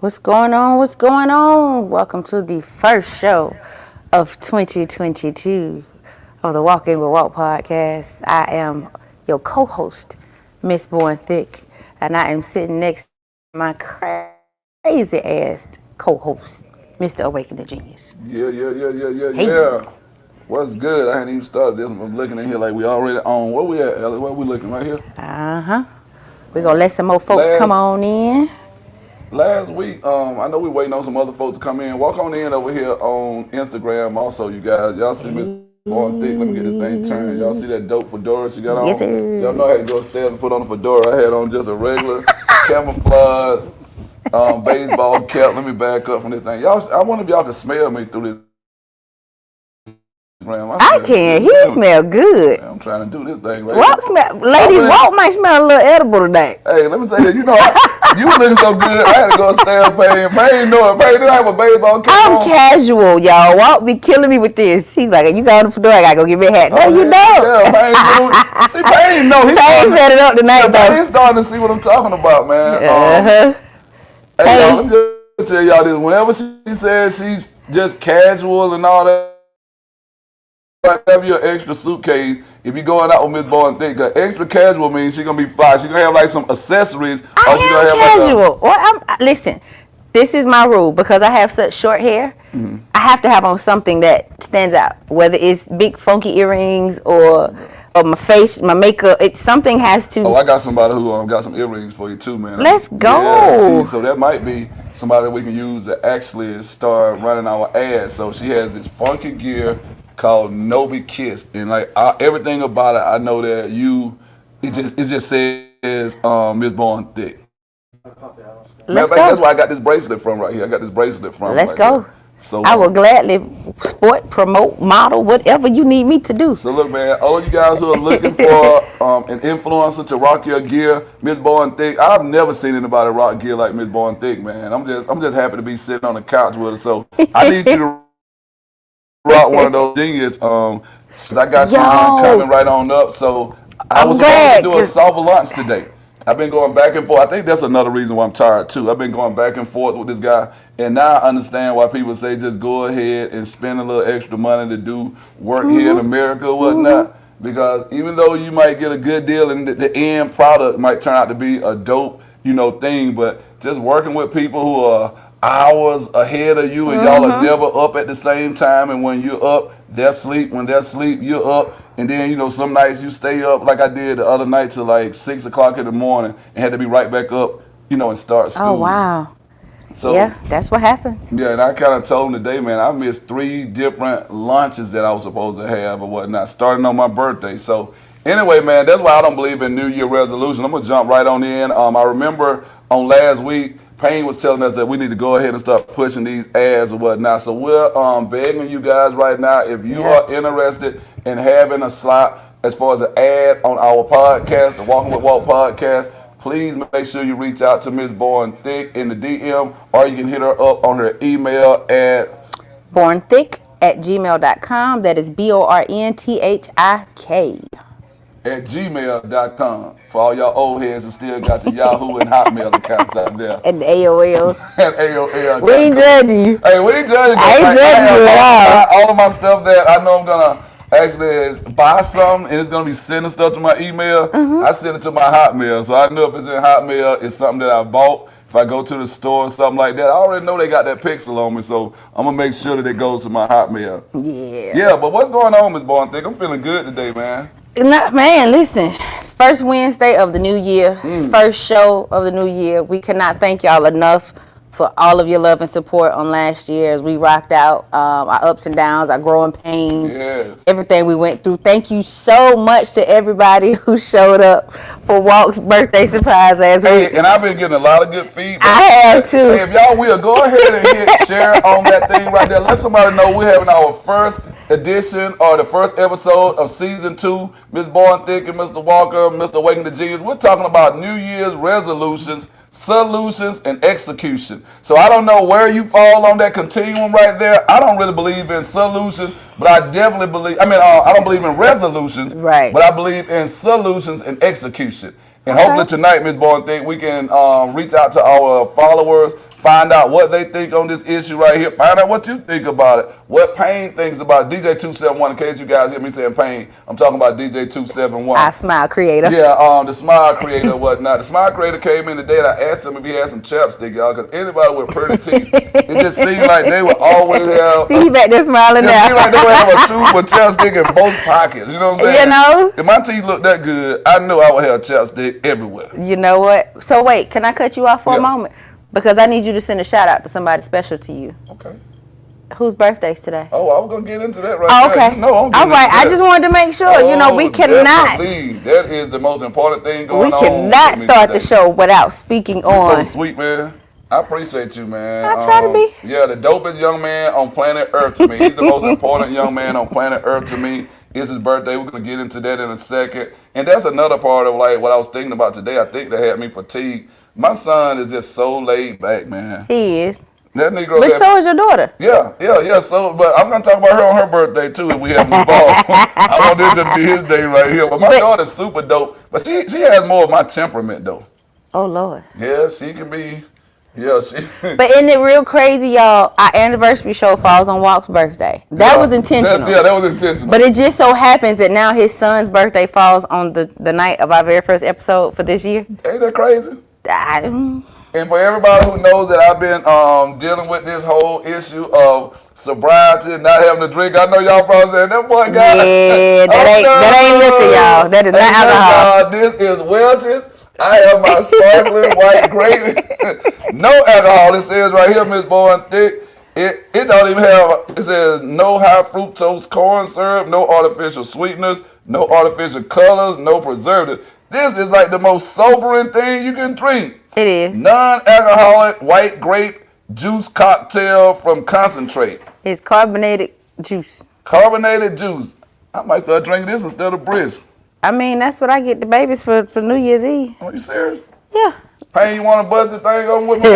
What's going on? What's going on? Welcome to the first show of 2022 of the Walking with Walk podcast. I am your co-host, Miss Born Thick, and I am sitting next to my crazy ass co-host, Mr. Awaken the Genius. Yeah. What's good? I hadn't even started this. I'm looking in here like we already on. Where we at, Ellie? Where we looking? Right here? We're going to let some more folks come on in. Last week, I know we're waiting on some other folks to come in. Walk on in over here on Instagram also, you guys. Y'all see me on thick. Let me get this thing turned. Y'all see that dope fedora she got on? Yes, sir. Y'all know I had to go upstairs and put on a fedora. I had on just a regular camouflage baseball cap. Let me back up from this thing. Y'all, I wonder if y'all can smell me through this. I can. He smell good. I'm trying to do this thing right Walk smell. Ladies, Walk might smell a little edible today. Hey, let me say that. You know, you were looking so good. I had to go upstairs and pay. Pay know it. Pay didn't have a baseball cap I'm on. casual, y'all. Walk be killing me with this. He's like, you got on the fedora, I gotta go get me a hat. No, you don't. Yeah, Payne. See, Payne, no, he's Payne set it up tonight, though. He's starting to see what I'm talking about, man. Hey, y'all, let me just tell y'all this. Whenever she says she's just casual and all that, have your extra suitcase if you're going out with Miss Boy and Thick. Extra casual means she's gonna be fly. She's gonna have like some accessories. I am casual. Listen, this is my rule because I have such short hair. Mm-hmm. I have to have on something that stands out, whether it's big funky earrings or my face, my makeup. Something has to. Oh, I got somebody who got some earrings for you too, man. Let's go. Yeah, so that might be somebody we can use to actually start running our ads. So she has this funky gear called Nobi Kiss, and like everything about it, I know that it just says Miss Born Thick. Let's go. That's where I got this bracelet from right here. I got this bracelet from. Let's right go. There. So I will gladly sport, promote, model, whatever you need me to do. So look, man, all you guys who are looking for an influencer to rock your gear, Miss Born Thick. I've never seen anybody rock gear like Miss Born Thick, man. I'm just happy to be sitting on the couch with her. So I need you to rock one of those genius. Cause I got you coming right on up. So I was supposed to do a soft launch today. I've been going back and forth. I think that's another reason why I'm tired too. I've been going back and forth with this guy, and now I understand why people say just go ahead and spend a little extra money to do work here in America or whatnot. Because even though you might get a good deal and the end product might turn out to be a dope, thing, but just working with people who are hours ahead of you and y'all are never up at the same time, and when you're up, they're asleep. When they're asleep, you're up. And then, some nights you stay up like I did the other night till like 6 o'clock in the morning and had to be right back up, and start school. Oh, wow. So, yeah, that's what happens. Yeah, and I kind of told him today, man, I missed 3 different lunches that I was supposed to have or whatnot, starting on my birthday. So, anyway, man, that's why I don't believe in New Year resolution. I'm going to jump right on in. I remember on last week, Payne was telling us that we need to go ahead and start pushing these ads or whatnot. So we're begging you guys right now, if you are interested in having a slot as far as an ad on our podcast, the Walking with Walk podcast, please make sure you reach out to Miss Born Thick in the DM, or you can hit her up on her email at bornthik@gmail.com. That is BORNTHIK. at gmail.com for all y'all old heads who still got the Yahoo and Hotmail accounts out there. And the AOL. And AOL. We ain't judging you. Hey, we ain't judging you. I ain't judging you at all. All of my stuff that I know I'm going to actually buy something and it's going to be sending stuff to my email, I send it to my Hotmail. So I know if it's in Hotmail, it's something that I bought. If I go to the store or something like that, I already know they got that pixel on me, so I'm going to make sure that it goes to my Hotmail. Yeah. Yeah, but what's going on, Ms. Born Thick? I'm feeling good today, man. Man, listen. First Wednesday of the new year, first show of the new year. We cannot thank y'all enough for all of your love and support on last year as we rocked out our ups and downs, our growing pains, everything we went through. Thank you so much to everybody who showed up for Walk's birthday surprise last week. And I've been getting a lot of good feedback. I have too. Hey, if y'all will, go ahead and hit share on that thing right there. Let somebody know we're having our first edition or the first episode of season 2. Miss Born Thick and Mr. Walker, Mr. Awaken the Genius. We're talking about New Year's resolutions, solutions, and execution. So I don't know where you fall on that continuum right there. I don't really believe in solutions, but I definitely believe, I don't believe in resolutions, right, but I believe in solutions and execution. And hopefully tonight, Ms. Boy and Think, we can reach out to our followers, find out what they think on this issue right here. Find out what you think about it. What Pain thinks about it. DJ 271, in case you guys hear me saying Pain, I'm talking about DJ 271. Our Smile creator. Yeah, the Smile creator and whatnot. The Smile creator came in today and I asked him if he had some chapstick, y'all, because anybody with pretty teeth, it just seemed like they would always have. See, he back there smiling now. It seemed like they would have a tube of chapstick in both pockets. You know what I'm saying? You know? If my teeth looked that good, I know I would have chapstick everywhere. You know what? So wait, can I cut you off for a moment? Because I need you to send a shout out to somebody special to you. Okay. Whose birthday's today? Oh, I was going to get into that right now. Okay. No, all right. I just wanted to make sure. You know, we cannot. Definitely. That is the most important thing going on. We cannot start the show without speaking on. You're so sweet, man. I appreciate you, man. I try to be. Yeah, the dopest young man on planet Earth to me. He's the most important young man on planet Earth to me. It's his birthday. We're going to get into that in a second. And that's another part of like what I was thinking about today. I think that had me fatigued. My son is just so laid back, man. He is. That Negro. But so is your daughter. Yeah. So, but I'm gonna talk about her on her birthday too. If we have moved on, I want this to be his day right here. But my daughter's super dope. But she has more of my temperament though. Oh Lord. Yeah, she can be. Yeah, she. But isn't it real crazy, y'all? Our anniversary show falls on Walt's birthday. That was intentional. That was intentional. But it just so happens that now his son's birthday falls on the night of our very first episode for this year. Ain't that crazy? And for everybody who knows that I've been dealing with this whole issue of sobriety, not having to drink, I know y'all probably saying that boy got yeah, that ain't liquor, y'all. That is not alcohol. This is Welch's. I have my sparkling white grape. No alcohol. It says right here, Miss Boy and Thick. It don't even have. It says no high fructose corn syrup, no artificial sweeteners, no artificial colors, no preservatives. This is like the most sobering thing you can drink. It is. Non-alcoholic white grape juice cocktail from concentrate. It's carbonated juice. Carbonated juice. I might start drinking this instead of brisk. I mean, that's what I get the babies for New Year's Eve. Are you serious? Yeah. Pain, you want to buzz this thing on with me?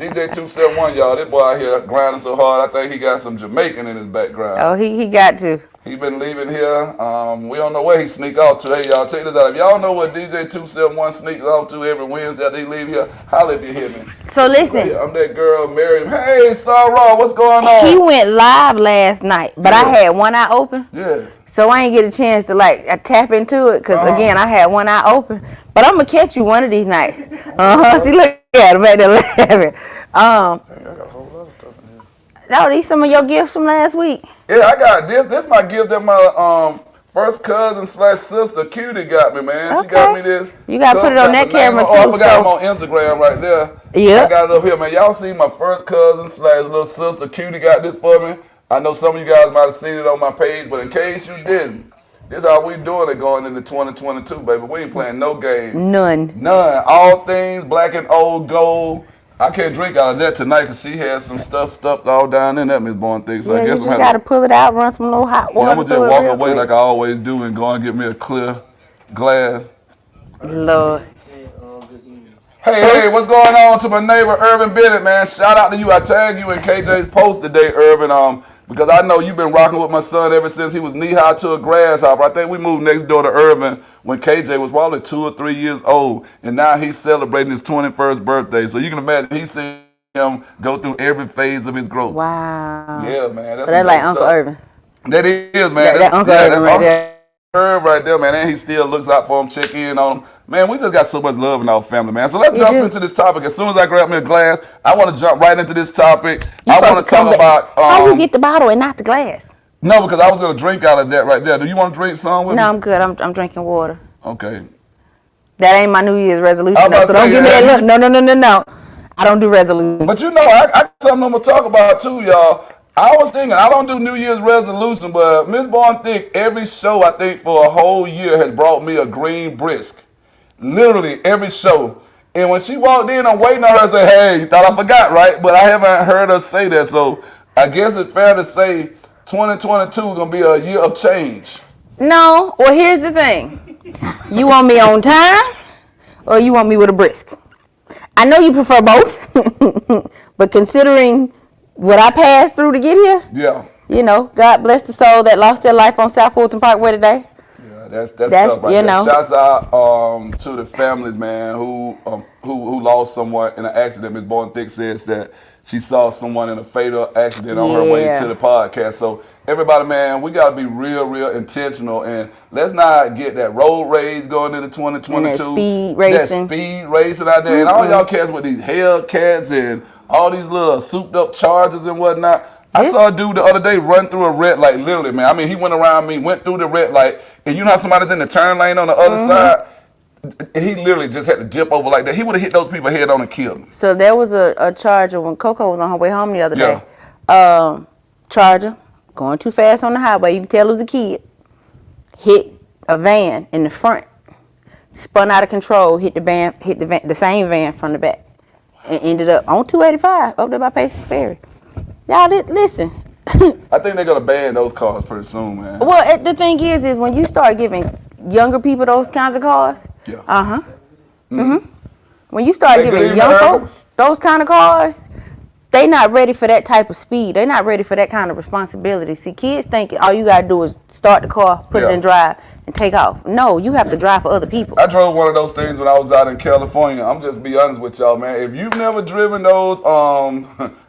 DJ 271, y'all. This boy out here grinding so hard, I think he got some Jamaican in his background. Oh, he got to. He been leaving here. We don't know where he sneak off to. Hey, y'all, check this out. If y'all know what DJ 271 sneaks off to every Wednesday after he leave here, holla if you hear me. So listen. Hey, I'm that girl, Miriam. Hey, Sarah, what's going on? He went live last night, but I had one eye open. Yeah. So I ain't get a chance to like tap into it because again I had one eye open. But I'm gonna catch you one of these nights. See, look at him at the 11. I got a whole lot of stuff in here. No, these some of your gifts from last week. Yeah, I got this. This my gift that my first cousin / sister Cutie got me, man. Okay. She got me this. You gotta put it on that camera too. I forgot I'm on Instagram right there. Yeah. I got it up here, man. Y'all see my first cousin / little sister Cutie got this for me. I know some of you guys might have seen it on my page, but in case you didn't, this is how we doing it going into 2022, baby. We ain't playing no games. None. All things black and old gold. I can't drink out of that tonight because she has some stuff stuffed all down in that, Miss Bourne thing. So Yeah, I guess you just gotta pull it out, run some little hot water. I'm gonna just walk away like I always do and go and get me a clear glass. Lord. Hey, what's going on to my neighbor Irvin Bennett, man? Shout out to you. I tagged you in KJ's post today, Irvin, because I know you've been rocking with my son ever since he was knee-high to a grasshopper. I think we moved next door to Irvin when KJ was probably 2 or 3 years old, and now he's celebrating his 21st birthday. So you can imagine he's seen him go through every phase of his growth. Wow. Yeah, man. So that's like Uncle Irvin. That is, man. That Uncle Irvin right there. Irv right there, man, and he still looks out for him, check in on him. Man, we just got so much love in our family, man. So let's jump into this topic. As soon as I grab me a glass, I want to jump right into this topic. I want to talk about how you get the bottle and not the glass. No, because I was gonna drink out of that right there. Do you want to drink some with me? No, I'm good. I'm drinking water. Okay. That ain't my New Year's resolution, though, so don't give me that look. No. I don't do resolutions. But you know, I got something I'm gonna talk about too, y'all. I was thinking, I don't do New Year's resolution, but Miss Bourne Thick, every show I think for a whole year has brought me a green brisk. Literally every show. And when she walked in, I'm waiting on her to say, hey, you thought I forgot, right? But I haven't heard her say that. So I guess it's fair to say 2022 is going to be a year of change. No. Well, here's the thing. You want me on time or you want me with a brisk? I know you prefer both, but considering what I passed through to get here, yeah, you know, God bless the soul that lost their life on South Fulton Parkway today. Yeah, that's tough right you there. know. Shouts out to the families, man, who lost someone in an accident. Ms. Bowen Thick says that she saw someone in a fatal accident on her way to the podcast. So everybody, man, we gotta be real intentional, and let's not get that road rage going into 2022. And that speed racing. That speed racing out there, and all y'all cats with these Hellcats and all these little souped up Chargers and whatnot. I saw a dude the other day run through a red light, literally, man. I mean, he went around me, went through the red light, and you know how somebody's in the turn lane on the other side? And he literally just had to jump over like that. He would have hit those people head on and killed them. So there was a Charger when Coco was on her way home the other day. Charger, going too fast on the highway. You can tell it was a kid. Hit a van in the front. Spun out of control, hit the same van from the back. And ended up on 285 up there by Paces Ferry. Y'all, listen. I think they're going to ban those cars pretty soon, man. Well, the thing is when you start giving younger people those kinds of cars, when you start giving young folks those kind of cars, they not ready for that type of speed. They're not ready for that kind of responsibility. See, kids think all you got to do is start the car, put it in drive, and take off. No, you have to drive for other people. I drove one of those things when I was out in California. I'm just be honest with y'all, man. If you've never driven those,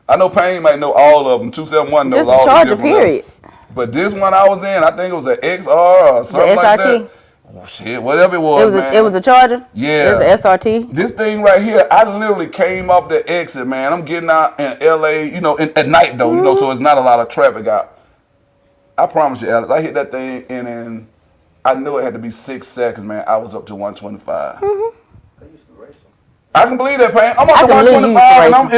I know Payne might know all of them. 271 knows all of them. Just a Charger, period. But this one I was in, I think it was an XR or something like that. Oh, shit, whatever it was, man. It was a Charger? Yeah. It was an SRT? This thing right here, I literally came off the exit, man. I'm getting out in L.A., you know, at night, though, you know, so it's not a lot of traffic out. I promise you, Alex, I hit that thing, and I knew it had to be 6 seconds, man. I was up to 125. I used to race them. I can believe that, Payne. I'm up to 125,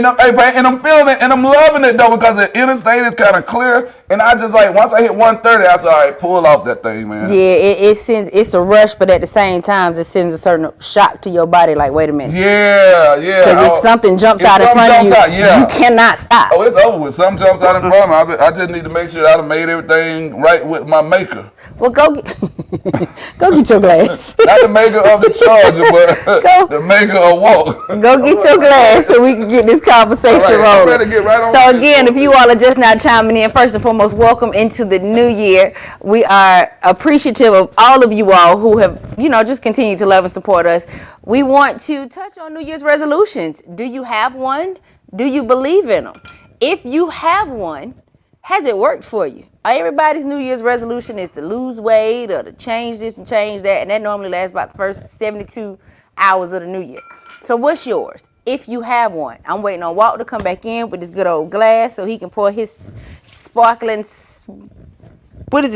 and I'm feeling it, and I'm loving it, though, because the interstate is kind of clear, and I just, like, once I hit 130, I said, all right, pull off that thing, man. Yeah, it's a rush, but at the same time, it sends a certain shock to your body, like, wait a minute. Yeah. Because if something jumps out in front of you, you cannot stop. Oh, it's over with. Something jumps out in front of me. I just need to make sure that I made everything right with my maker. Well, go get your glass. Not the maker of the Charger, but the maker of Walk. Go get your glass so we can get this conversation rolling. So again, if you all are just now chiming in, first and foremost, welcome into the new year. We are appreciative of all of you all who have, just continued to love and support us. We want to touch on New Year's resolutions. Do you have one? Do you believe in them? If you have one, has it worked for you? Everybody's New Year's resolution is to lose weight or to change this and change that, and that normally lasts about the first 72 hours of the new year. So what's yours? If you have one. I'm waiting on Walt to come back in with this good old glass so he can pour his sparkling,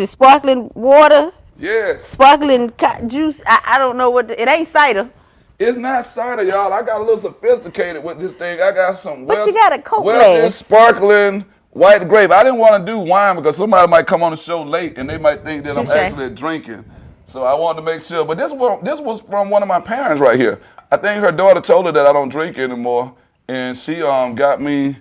sparkling water? Yes. Sparkling juice. I don't know it ain't cider. It's not cider, y'all. I got a little sophisticated with this thing. I got some But you got a Coke glass. Sparkling white grape. I didn't want to do wine because somebody might come on the show late and they might think that I'm actually drinking. So I wanted to make sure. But this was from one of my parents right here. I think her daughter told her that I don't drink anymore, and she got me.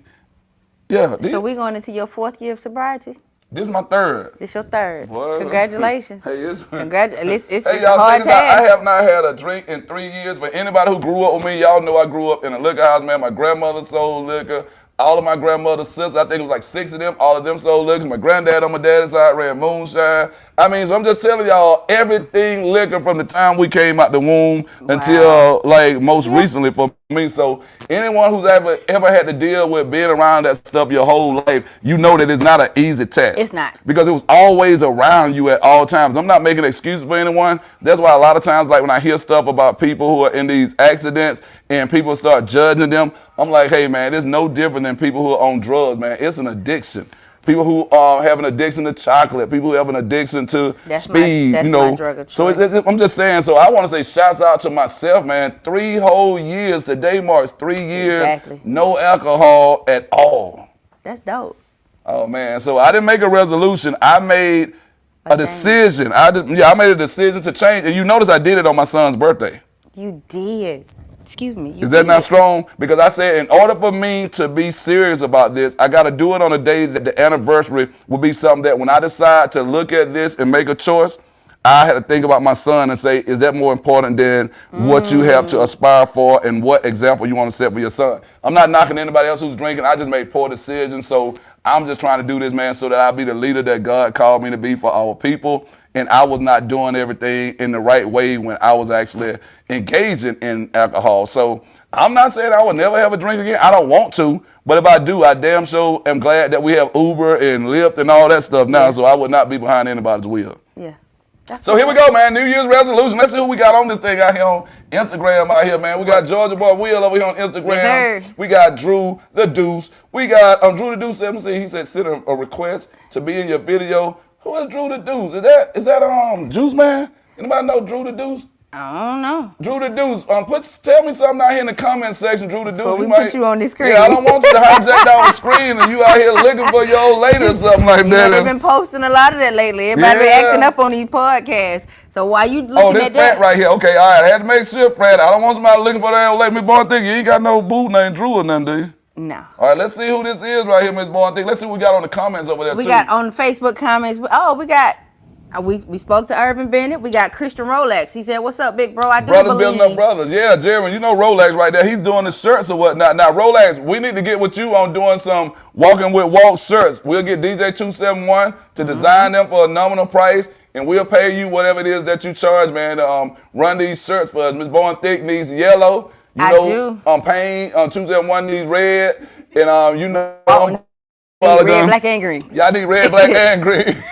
Yeah. So we going into your 4th year of sobriety? This is my 3rd. This your 3rd. What? Congratulations. Hey, Congratulations. It's hey, a hard task. I have not had a drink in 3 years, but anybody who grew up with me, y'all know I grew up in a liquor house, man. My grandmother sold liquor. All of my grandmother's sisters, I think it was like 6 of them, all of them sold liquor. My granddad on my dad's side ran moonshine. I mean, so I'm just telling y'all, everything liquor from the time we came out the womb until like most recently for me. So anyone who's ever had to deal with being around that stuff your whole life, you know that it's not an easy task. It's not. Because it was always around you at all times. I'm not making excuses for anyone. That's why a lot of times, like when I hear stuff about people who are in these accidents and people start judging them, I'm like, hey man, it's no different than people who are on drugs, man. It's an addiction. People who have an addiction to chocolate, people who have an addiction to speed, my drug of choice. So I'm just saying, so I want to say shouts out to myself, man. 3 whole years, today marks 3 years, no alcohol at all. That's dope. Oh man, so I didn't make a resolution. I made a decision. I made a decision to change. And you notice I did it on my son's birthday. You did. Excuse me. Is that not strong? Because I said in order for me to be serious about this, I got to do it on a day that the anniversary will be something that when I decide to look at this and make a choice, I had to think about my son and say, is that more important than what you have to aspire for and what example you want to set for your son? I'm not knocking anybody else who's drinking. I just made poor decisions. So I'm just trying to do this, man, so that I'll be the leader that God called me to be for our people. And I was not doing everything in the right way when I was actually engaging in alcohol. So I'm not saying I will never have a drink again. I don't want to. But if I do, I damn sure am glad that we have Uber and Lyft and all that stuff now. So I would not be behind anybody's wheel. Yeah. So here we go, man. New Year's resolution. Let's see who we got on this thing out here on Instagram out here, man. We got Georgia Boy Will over here on Instagram. Yes, sir. We got Drew the Deuce. We got Drew the Deuce 17. He said send a request to be in your video. Who is Drew the Deuce? Is that Juice Man? Anybody know Drew the Deuce? I don't know. Drew the Deuce, tell me something out here in the comment section, Drew the Deuce. Before we put you on the screen. Yeah, I don't want you to hijack down the screen and you out here looking for your old lady or something like that. They've been posting a lot of that lately. Everybody been acting up on these podcasts. So while you looking oh, this at Frat that, right here. Okay, all right. I had to make sure, Frat. I don't want somebody looking for that old lady. Miss Bourne, you ain't got no boo named Drew or nothing, do you? no. All right, let's see who this is right here, Miss Bourne. Let's see what we got on the comments over there, We too. got on Facebook comments. Oh, we got. We spoke to Irvin Bennett. We got Christian Rolex. He said, "What's up, big bro? I do Brothers believe." building up brothers. Yeah, Jeremy, you know Rolex right there. He's doing the shirts or whatnot. Now, Rolex, we need to get with you on doing some Walking with Walt shirts. We'll get DJ 271 to design them for a nominal price, and we'll pay you whatever it is that you charge, man, to run these shirts for us. Miss Bourne Thick needs yellow. Pain, 271 needs red, and you know. Red, black, and green. Y'all need red, black, and green.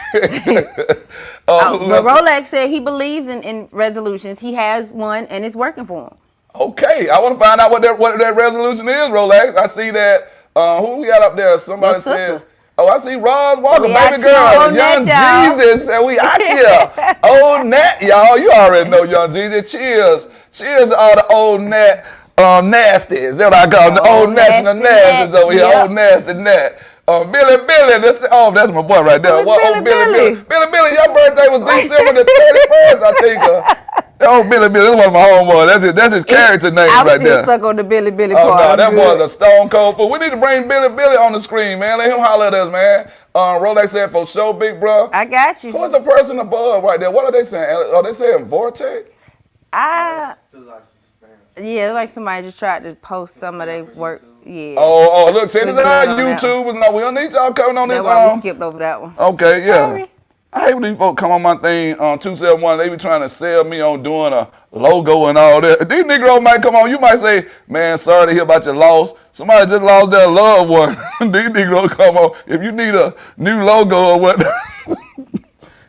But Rolex said he believes in resolutions. He has one, and it's working for him. Okay, I want to find out what that resolution is, Rolex. I see that. Who we got up there? Somebody says. Oh, I see Roz Walker, baby girl, Young Jesus, and we out here. Old Nat, y'all. You already know Young Jesus. Cheers. Cheers to all the old Nat nasties. That's what I call them, the old national nasties over here. Old nasty Nat. Billy, that's my boy right there. Billy, your birthday was December the 31st, I think. Billy, that's one of my homeboys. That's his character name right there. I was still stuck on the Billy part. Oh, no, that boy's a stone cold fool. We need to bring Billy on the screen, man. Let him holler at us, man. Rolex said, for sure, big bro. I got you. Who's the person above right there? What are they saying? Are they saying Vortex? Yeah, like somebody just tried to post some of their work. Yeah. Oh, look, send us our YouTubers. No, we don't need y'all coming on this. That's why we skipped over that one. Okay, yeah. Sorry. I hate when these folks come on my thing on 271. They be trying to sell me on doing a logo and all that. These Negroes might come on. You might say, man, sorry to hear about your loss. Somebody just lost their loved one. These Negroes come on. If you need a new logo or what,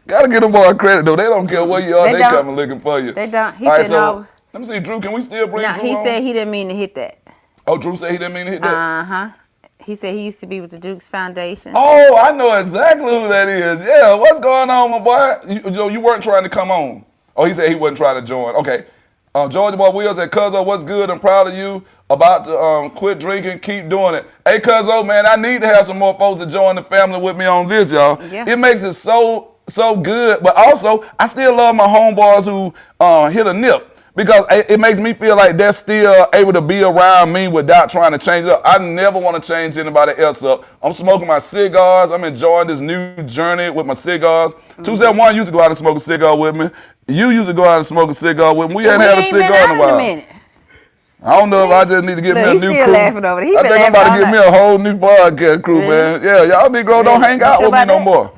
gotta get them more credit though. They don't care where you are. They coming looking for you. They don't. He said no. Let me see, Drew. Can we still bring Drew he on? said he didn't mean to hit that. Oh, Drew said he didn't mean to hit that? He said he used to be with the Dukes Foundation. Oh, I know exactly who that is. Yeah, what's going on, my boy? You weren't trying to come on. Oh, he said he wasn't trying to join. Okay. Georgia Boy Will said, Cuzzo, what's good? I'm proud of you. About to quit drinking. Keep doing it. Hey, Cuzzo, man, I need to have some more folks to join the family with me on this, y'all. Yeah. It makes it so good. But also, I still love my homeboys who hit a nip. Because it makes me feel like they're still able to be around me without trying to change it up. I never want to change anybody else up. I'm smoking my cigars. I'm enjoying this new journey with my cigars. 271 used to go out and smoke a cigar with me. You used to go out and smoke a cigar with me. We hadn't had a cigar in a while. I don't know if I just need to get me a new crew. Laughing over there. I think I'm about to get me a whole new podcast crew, man. Yeah, y'all Negro don't hang out with me no more.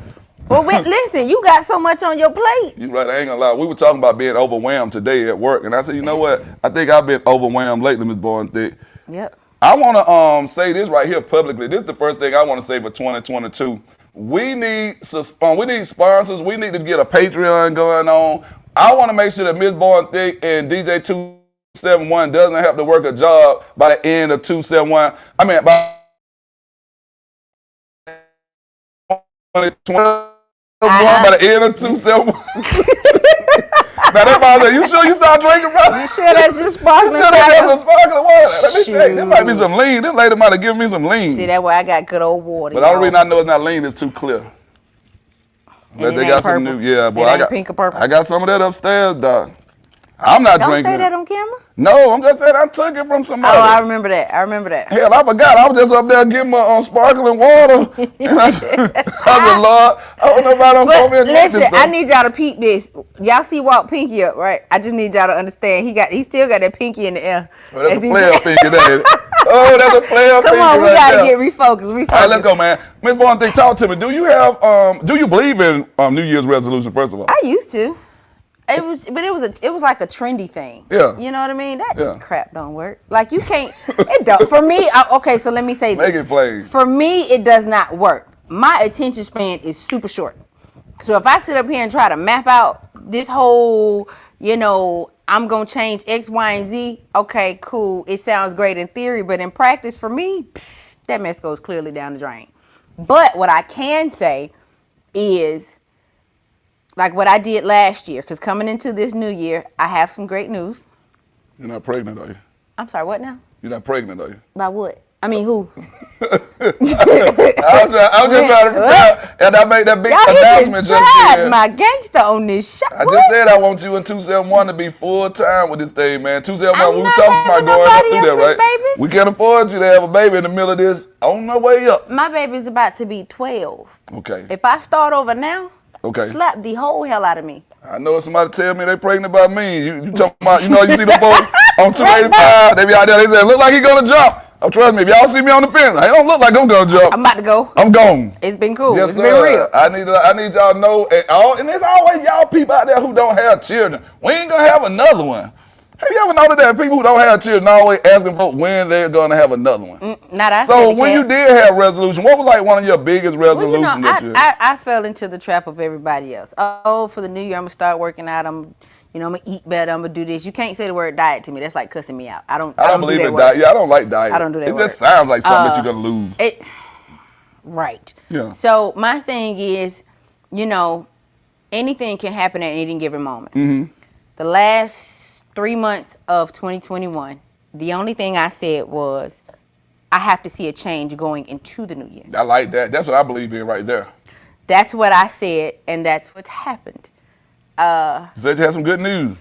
Well, listen, you got so much on your plate. You right, I ain't gonna lie. We were talking about being overwhelmed today at work, and I said, you know what? I think I've been overwhelmed lately, Ms. Bourne Thick. Yep. I want to say this right here publicly. This is the first thing I want to say for 2022. We need sponsors. We need to get a Patreon going on. I want to make sure that Ms. Bourne Thick and DJ 271 doesn't have to work a job by the end of 271. I mean, by 2020. By the end of 271. Now that boy said, you sure you start drinking, brother? You sure that's just sparkling water? Some sparkling water. Let me tell you, there might be some lean. This lady might have given me some lean. See, that's why I got good old water. But the only reason I know it's not lean is too clear. But they got some new, yeah, boy. I got pink or purple. I got some of that upstairs, dog. I'm not drinking. Don't say that on camera. No, I'm just saying I took it from somebody. Oh, I remember that. Hell, I forgot. I was just up there getting my sparkling water. And I said, Lord, I don't know if I don't come in. Listen, I need y'all to peep this. Y'all see Walt pinky up, right? I just need y'all to understand. He still got that pinky in the air. Well, that's a player pinky there. Oh, that's a player. Come on, we right gotta there. get refocused. All right, let's go, man. Miss Bowen, talk to me. Do you believe in New Year's resolution? First of all, I used to. It was like a trendy thing. Yeah. You know what I mean? That Yeah. crap don't work. Like you can't. It don't. For me, okay. So let me say this. Make it plain. For me, it does not work. My attention span is super short. So if I sit up here and try to map out this whole, I'm gonna change X, Y, and Z. Okay, cool. It sounds great in theory, but in practice, for me, that mess goes clearly down the drain. But what I can say is, like what I did last year, because coming into this new year, I have some great news. You're not pregnant, are you? I'm sorry, what now? You're not pregnant, are you? By what? I mean, who? I'm just trying to prepare, and I made that big announcement just tried then. my gangster on this show. I just said I want you in 271 to be full time with this thing, man. 271, I'm we were not talking about having going up nobody through there, else's right? babies. We can't afford you to have a baby in the middle of this on the way up. My baby's about to be 12. Okay. If I start over now, Okay. slap the whole hell out of me. I know if somebody tell me they pregnant by me. You talking about, you see the folks on 285, they be out there, they say, look like he gonna jump. Oh, trust me, if y'all see me on the fence, I don't look like I'm gonna jump. I'm about to go. I'm gone. It's been cool. Yes, It's sir. been real. I need y'all to know, and there's always y'all people out there who don't have children. We ain't gonna have another one. Have you ever noticed that people who don't have children always asking for when they're gonna have another one? Not I. So when you did have resolution, what was like one of your biggest resolutions that you had? I fell into the trap of everybody else. Oh, for the new year, I'm gonna start working out. I'm gonna eat better. I'm gonna do this. You can't say the word diet to me. That's like cussing me out. I don't believe in diet. Yeah, I don't like diet. I don't do that It word. just sounds like something that you're gonna lose. Right. Yeah. So my thing is, anything can happen at any given moment. Mm-hmm. The last 3 months of 2021, the only thing I said was, I have to see a change going into the new year. I like that. That's what I believe in right there. That's what I said, and that's what's happened. So you had some good news.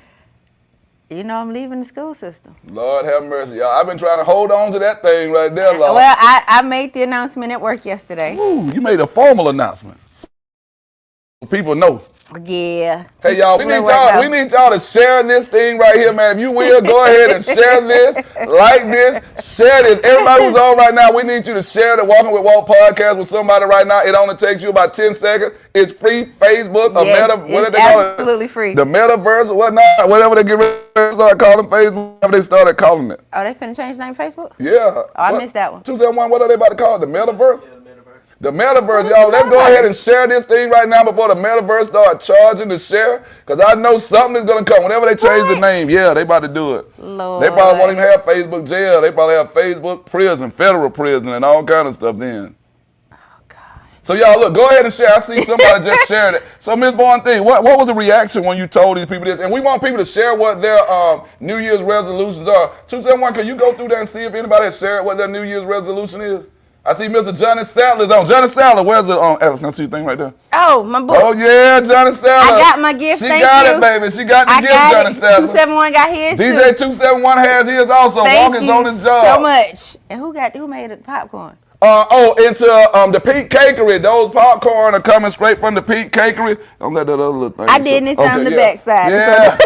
I'm leaving the school system. Lord have mercy, y'all. I've been trying to hold on to that thing right there, Lord. Well, I made the announcement at work yesterday. Ooh, you made a formal announcement. People know. Yeah. Hey y'all, we need y'all to share this thing right here, man. If you will, go ahead and share this, like this, share this. Everybody who's on right now, we need you to share the Walking with Walt podcast with somebody right now. It only takes you about 10 seconds. It's free. Facebook, it's absolutely free. The metaverse or whatnot, whatever they get ready to start calling Facebook, whatever they started calling it. Oh, they finna change the name of Facebook? Yeah. Oh, I missed that one. 271, what are they about to call it? The metaverse? The metaverse, What y'all. is the Let's go metaverse? ahead and share this thing right now before the metaverse start charging to share. Because I know something is going to come. Whenever they change the name, yeah, they about to do it. Lord. They probably won't even have Facebook jail. They probably have Facebook prison, federal prison, and all kind of stuff then. Oh, God. So, y'all, look, go ahead and share. I see somebody just shared it. So, Ms. Bowen, what was the reaction when you told these people this? And we want people to share what their New Year's resolutions are. 271, can you go through there and see if anybody has shared what their New Year's resolution is? I see Mr. Johnny Sadler's on. Johnny Sadler, where's it on? Alex, can I see your thing right there? Oh, my book. Oh, yeah, Johnny Sadler. I got my gift, She thank got you. it, baby. She got the I gift, got Johnny it. Sadler. 271 got his DJ too. 271 has his also. Thank Walk is you on his job. so much. And who made it popcorn? Into the Pink Cakery. Those popcorn are coming straight from the Pink Cakery. Don't let that other little thing. I did, and it's on the backside. Yeah.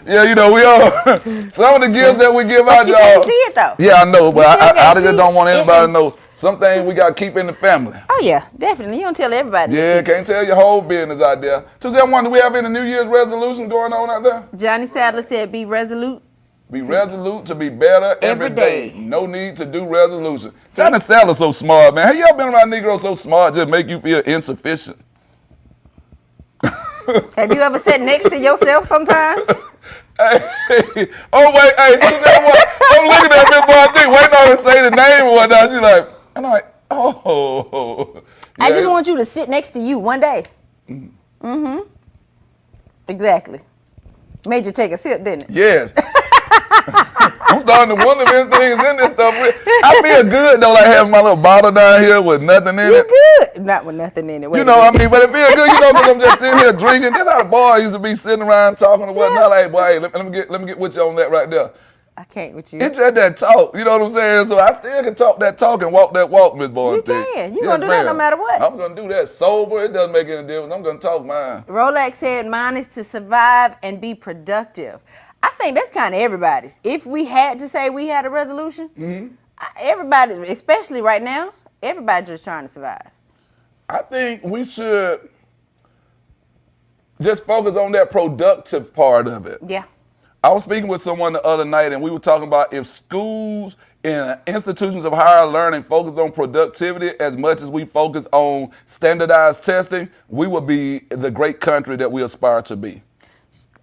Yeah, we are. Some of the gifts that we give out, you y'all. can't see it, though. Yeah, I know, but still I can't just see don't want it. anybody to know. Some things we got to keep in the family. Oh, yeah, definitely. You don't tell everybody. Yeah, can't tell your whole business out there. 271, do we have any New Year's resolutions going on out there? Johnny Sadler said, be resolute. Be resolute to be better every day. day. No need to do resolution. Johnny Sadler's so smart, man. Have you ever been around Negroes so smart just make you feel insufficient? Have you ever sat next to yourself sometimes? Hey, oh wait, hey, 271, I'm looking at Miss Bowen, waiting on her to say the name or whatnot. She's like, and I'm like, oh. I just Yeah. want you to sit next to you one day. Mm-hmm. Exactly. Made you take a sip, didn't it? Yes. I'm starting to wonder if anything's in this stuff. I feel good though, like having my little bottle down here with nothing in You it. good. Not with nothing in it. Wait You a know, minute. but it feels good, because I'm just sitting here drinking. That's how the boys used to be sitting around talking and whatnot. Like, boy, hey, let me get with you on that right there. I can't with you. It's just that talk, you know what I'm saying? So I still can talk that talk and walk that walk, Miss Boy. You can. You gonna do that no matter what. I'm gonna do that sober. It doesn't make any difference. I'm gonna talk mine. Rolex said mine is to survive and be productive. I think that's kind of everybody's. If we had to say we had a resolution, everybody, especially right now, everybody's just trying to survive. I think we should just focus on that productive part of it. Yeah. I was speaking with someone the other night, and we were talking about if schools and institutions of higher learning focus on productivity as much as we focus on standardized testing, we would be the great country that we aspire to be.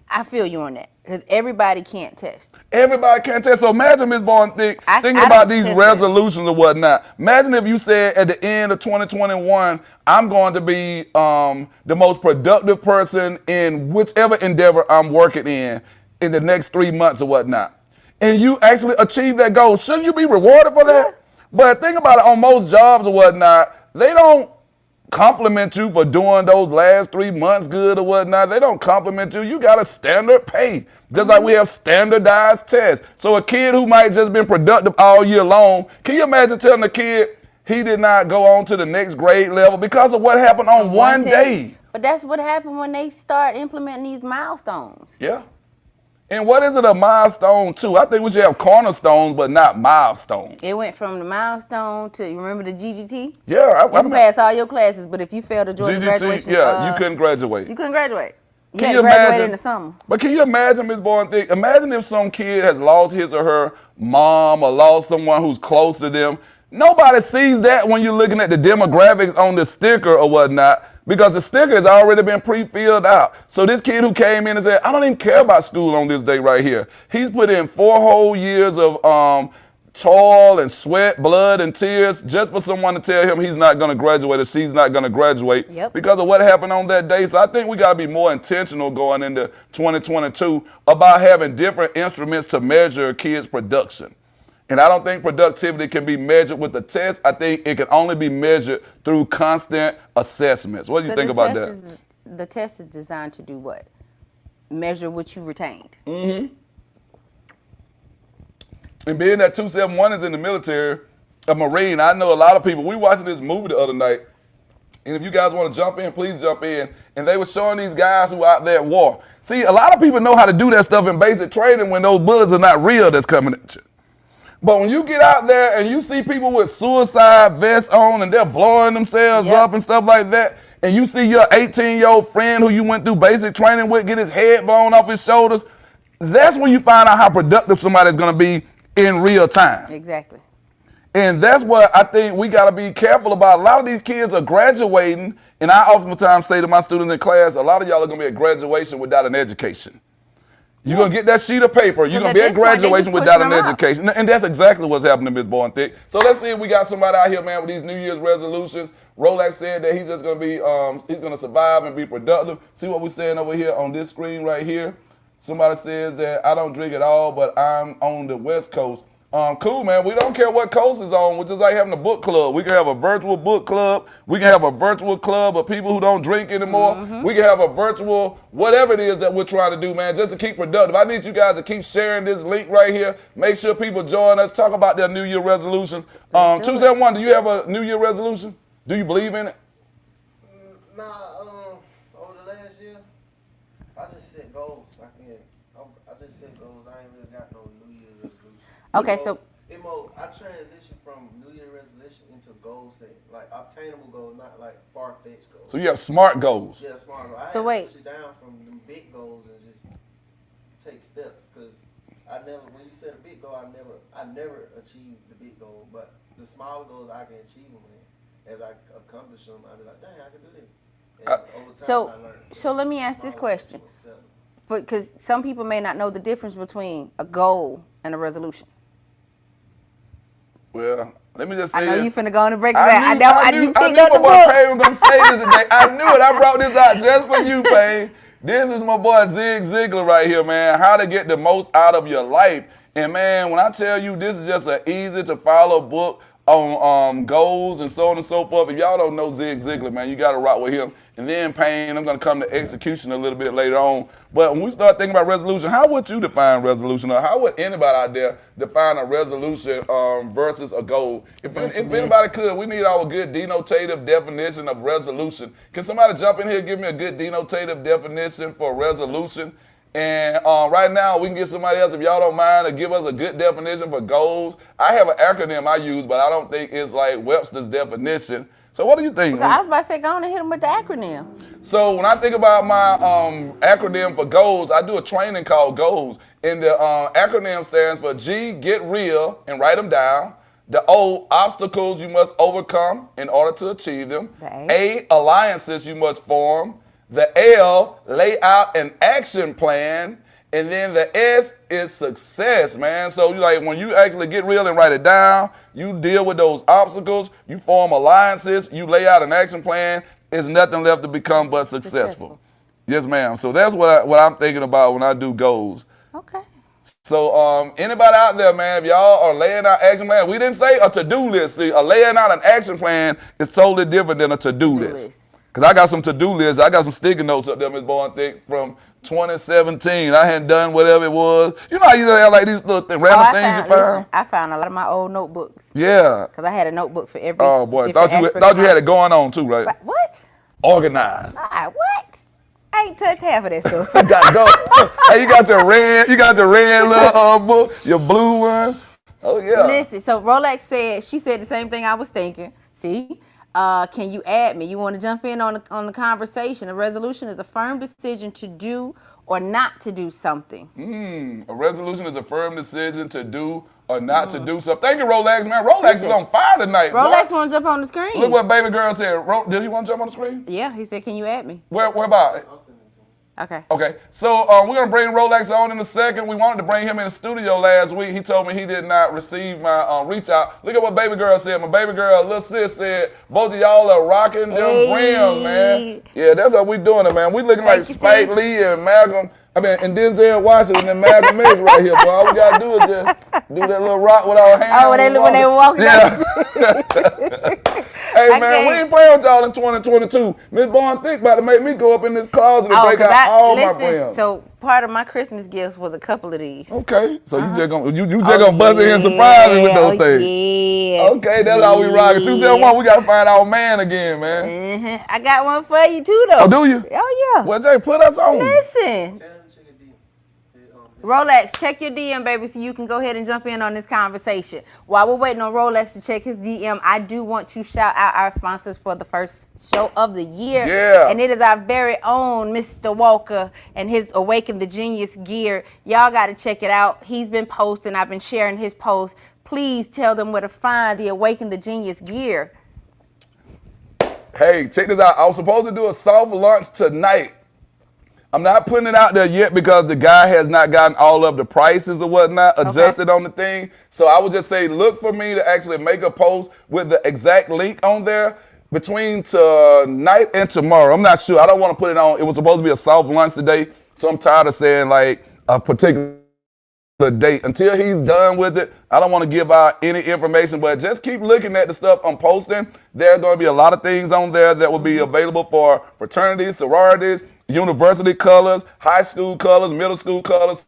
I feel you on that because everybody can't test. Everybody can't test. So imagine, Ms. Bourne, think I about don't these test resolutions or whatnot. Imagine if you said at the end of 2021, I'm going to be the most productive person in whichever endeavor I'm working in the next 3 months or whatnot. And you actually achieve that goal. Shouldn't you be rewarded for that? Yeah. But think about it, on most jobs or whatnot, they don't compliment you for doing those last 3 months good or whatnot. They don't compliment you. You got a standard pay, just like we have standardized tests. So a kid who might just been productive all year long, can you imagine telling a kid he did not go on to the next grade level because of what happened on one test? day? But that's what happened when they start implementing these milestones. Yeah. And what is it a milestone to? I think we should have cornerstones, but not milestones. It went from the milestone to, you remember the GGT? Yeah. You can pass all your classes, but if you fail to join the graduation, yeah, you couldn't graduate. You couldn't graduate. You Can had you to graduate imagine? in the summer. But can you imagine, Ms. Bourne, imagine if some kid has lost his or her mom or lost someone who's close to them. Nobody sees that when you're looking at the demographics on the sticker or whatnot, because the sticker has already been pre-filled out. So this kid who came in and said, I don't even care about school on this day right here. He's put in 4 whole years of toil and sweat, blood and tears just for someone to tell him he's not going to graduate or she's not going to graduate because of what happened on that day. So I think we got to be more intentional going into 2022 about having different instruments to measure kids' production. And I don't think productivity can be measured with a test. I think it can only be measured through constant assessments. What do you think about that? The test is designed to do what? Measure what you retained. Mm-hmm. And being that 271 is in the military, a Marine, I know a lot of people. We watching this movie the other night, and if you guys want to jump in, please jump in. And they were showing these guys who are out there at war. See, a lot of people know how to do that stuff in basic training when those bullets are not real that's coming at you. But when you get out there and you see people with suicide vests on and they're blowing themselves up and stuff like that, and you see your 18-year-old friend who you went through basic training with get his head blown off his shoulders, that's when you find out how productive somebody's going to be in real time. Exactly. And that's what I think we got to be careful about. A lot of these kids are graduating, and I oftentimes say to my students in class, a lot of y'all are going to be at graduation without an education. You're going to get that sheet of paper. You're going to be at graduation without an education. And that's exactly what's happening, Ms. Bourne Thick. So let's see if we got somebody out here, man, with these New Year's resolutions. Rolex said that he's just going to be, he's going to survive and be productive. See what we're saying over here on this screen right here. Somebody says that I don't drink at all, but I'm on the West Coast. Cool, man. We don't care what coast is on. We're just like having a book club. We can have a virtual book club. We can have a virtual club of people who don't drink anymore. We can have a virtual whatever it is that we're trying to do, man, just to keep productive. I need you guys to keep sharing this link right here. Make sure people join us. Talk about their New Year resolutions. 271, do you have a New Year resolution? Do you believe in it? Nah, over the last year, I just set goals. I just set goals. I ain't really got no New Year's resolution. Okay, I transitioned from New Year resolution into goal setting, like obtainable goals, not like far-fetched goals. So you have SMART goals. Yeah, SMART goals. So I had to switch it down from the big goals and just take steps, because when you set a big goal, I never achieved the big goal, but the smaller goals I can achieve them in. As I accomplish them, I'll be like, dang, I can do this. And over time, I learned. So let me ask this question, because some people may not know the difference between a goal and a resolution. Well, let me just say I know this. you finna go on and break it I down. knew You picked my up the boy book. Payne was going to say this today. I knew it. I brought this out just for you, Payne. This is my boy Zig Ziglar right here, man. How to get the most out of your life. And, man, when I tell you this is just an easy-to-follow book on goals and so on and so forth. If y'all don't know Zig Ziglar, man, you got to rock with him. And then Pain, I'm going to come to execution a little bit later on. But when we start thinking about resolution, how would you define resolution? Or how would anybody out there define a resolution versus a goal? If anybody could, we need our good denotative definition of resolution. Can somebody jump in here and give me a good denotative definition for resolution? And right now, we can get somebody else, if y'all don't mind, to give us a good definition for goals. I have an acronym I use, but I don't think it's like Webster's definition. So what do you think? I was about to say, go on and hit him with the acronym. So when I think about my acronym for goals, I do a training called GOALS. And the acronym stands for G, get real, and write them down. The O, obstacles you must overcome in order to achieve them. The A, alliances you must form. The L, lay out an action plan. And then the S is success, man. So like when you actually get real and write it down, you deal with those obstacles, you form alliances, you lay out an action plan, there's nothing left to become but successful. Yes, ma'am. So that's what I'm thinking about when I do goals. Okay. So anybody out there, man, if y'all are laying out action plan, we didn't say a to-do list. See, laying out an action plan is totally different than a to-do list. Because I got some to-do lists. I got some sticky notes up there, Ms. Bowen Thick, from 2017. I hadn't done whatever it was. You know how you have like these little random things you found? Listen, I found a lot of my old notebooks. Yeah. Because I had a notebook for every. Oh, boy. Thought you had it going on, too, right? What? Organized. What? I ain't touched half of that stuff. Hey, you got your red little book, your blue one. Oh, yeah. Listen, so Rolex she said the same thing I was thinking. See? Can you add me? You want to jump in on the conversation? A resolution is a firm decision to do or not to do something. A resolution is a firm decision to do or not to do something. Thank you, Rolex, man. Rolex is on fire tonight. Rolex want to jump on the screen. Look what baby girl said. Did he want to jump on the screen? Yeah, he said, can you add me? Where about? Okay. Okay. So we're going to bring Rolex on in a second. We wanted to bring him in the studio last week. He told me he did not receive my reach out. Look at what baby girl said. My baby girl, little sis, said, both of y'all are rocking them rims, man. Yeah, that's how we doing it, man. We looking like Spike Lee and Malcolm. And Denzel Washington and Malcolm X right here, boy. All we got to do is just do that little rock with our hands. Oh, when they walk down. Hey, man, we ain't playing with y'all in 2022. Miss Bowen Thick about to make me go up in this closet and break out all my friends. So part of my Christmas gifts was a couple of these. Okay, so you just gonna bust in and surprise me with those things. Yeah. Okay, that's how we rocking. 271, we gotta find our man again, man. I got one for you too, though. Oh, do you? Oh, yeah. Well, Jay, put us on. Listen. Rolex, check your DM, baby, so you can go ahead and jump in on this conversation. While we're waiting on Rolex to check his DM, I do want to shout out our sponsors for the first show of the year. Yeah. And it is our very own Mr. Walker and his Awaken the Genius gear. Y'all got to check it out. He's been posting. I've been sharing his posts. Please tell them where to find the Awaken the Genius gear. Hey, check this out. I was supposed to do a soft launch tonight. I'm not putting it out there yet because the guy has not gotten all of the prices or whatnot adjusted on the thing. So I would just say look for me to actually make a post with the exact link on there between tonight and tomorrow. I'm not sure. I don't want to put it on. It was supposed to be a soft launch today. So I'm tired of saying like a particular date. Until he's done with it, I don't want to give out any information, but just keep looking at the stuff I'm posting. There are going to be a lot of things on there that will be available for fraternities, sororities, university colors, high school colors, middle school colors.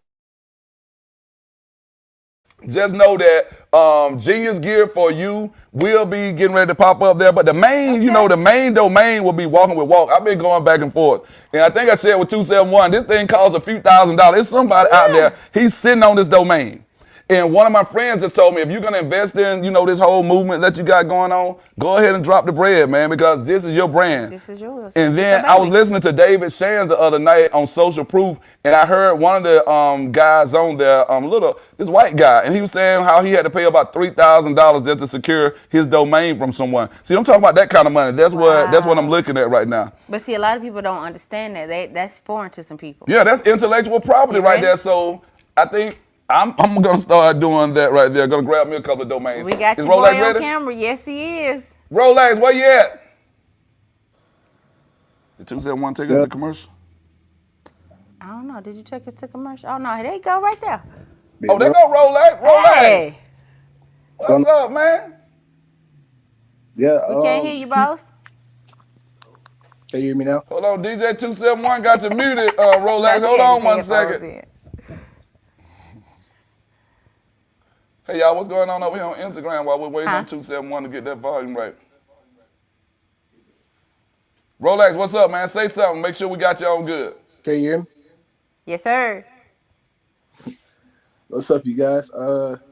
Just know that Genius Gear for You will be getting ready to pop up there. But the main, the main domain will be Walking with Walk. I've been going back and forth. And I think I said with 271, this thing costs a few $1,000s. There's somebody out there, he's sitting on this domain. And one of my friends just told me, if you're going to invest in, this whole movement that you got going on, go ahead and drop the bread, man, because this is your brand. This is yours. And then I was listening to David Shands the other night on Social Proof, and I heard one of the guys on there, this white guy, and he was saying how he had to pay about $3,000 just to secure his domain from someone. See, I'm talking about that kind of money. That's what I'm looking at right now. But see, a lot of people don't understand that. That's foreign to some people. Yeah, that's intellectual property right there. So I think I'm going to start doing that right there. Going to grab me a couple of domains. We got your boy on camera. Yes, he is. Rolex, where you at? Did 271 take us to commercial? I don't know. Did you take us to commercial? Oh, no. There you go right there. Oh, there go Rolex. Rolex. Hey. What's up, man? Yeah. We can't hear you, boss. Can you hear me now? Hold on, DJ 271 got you muted. Rolex, Josh, he hold had his on one headphones second. in. Hey y'all, what's going on over here on Instagram while we're waiting Huh? on 271 to get that volume right? Rolex, what's up, man? Say something. Make sure we got you on good. Can you hear me? Yes, sir. What's up, you guys?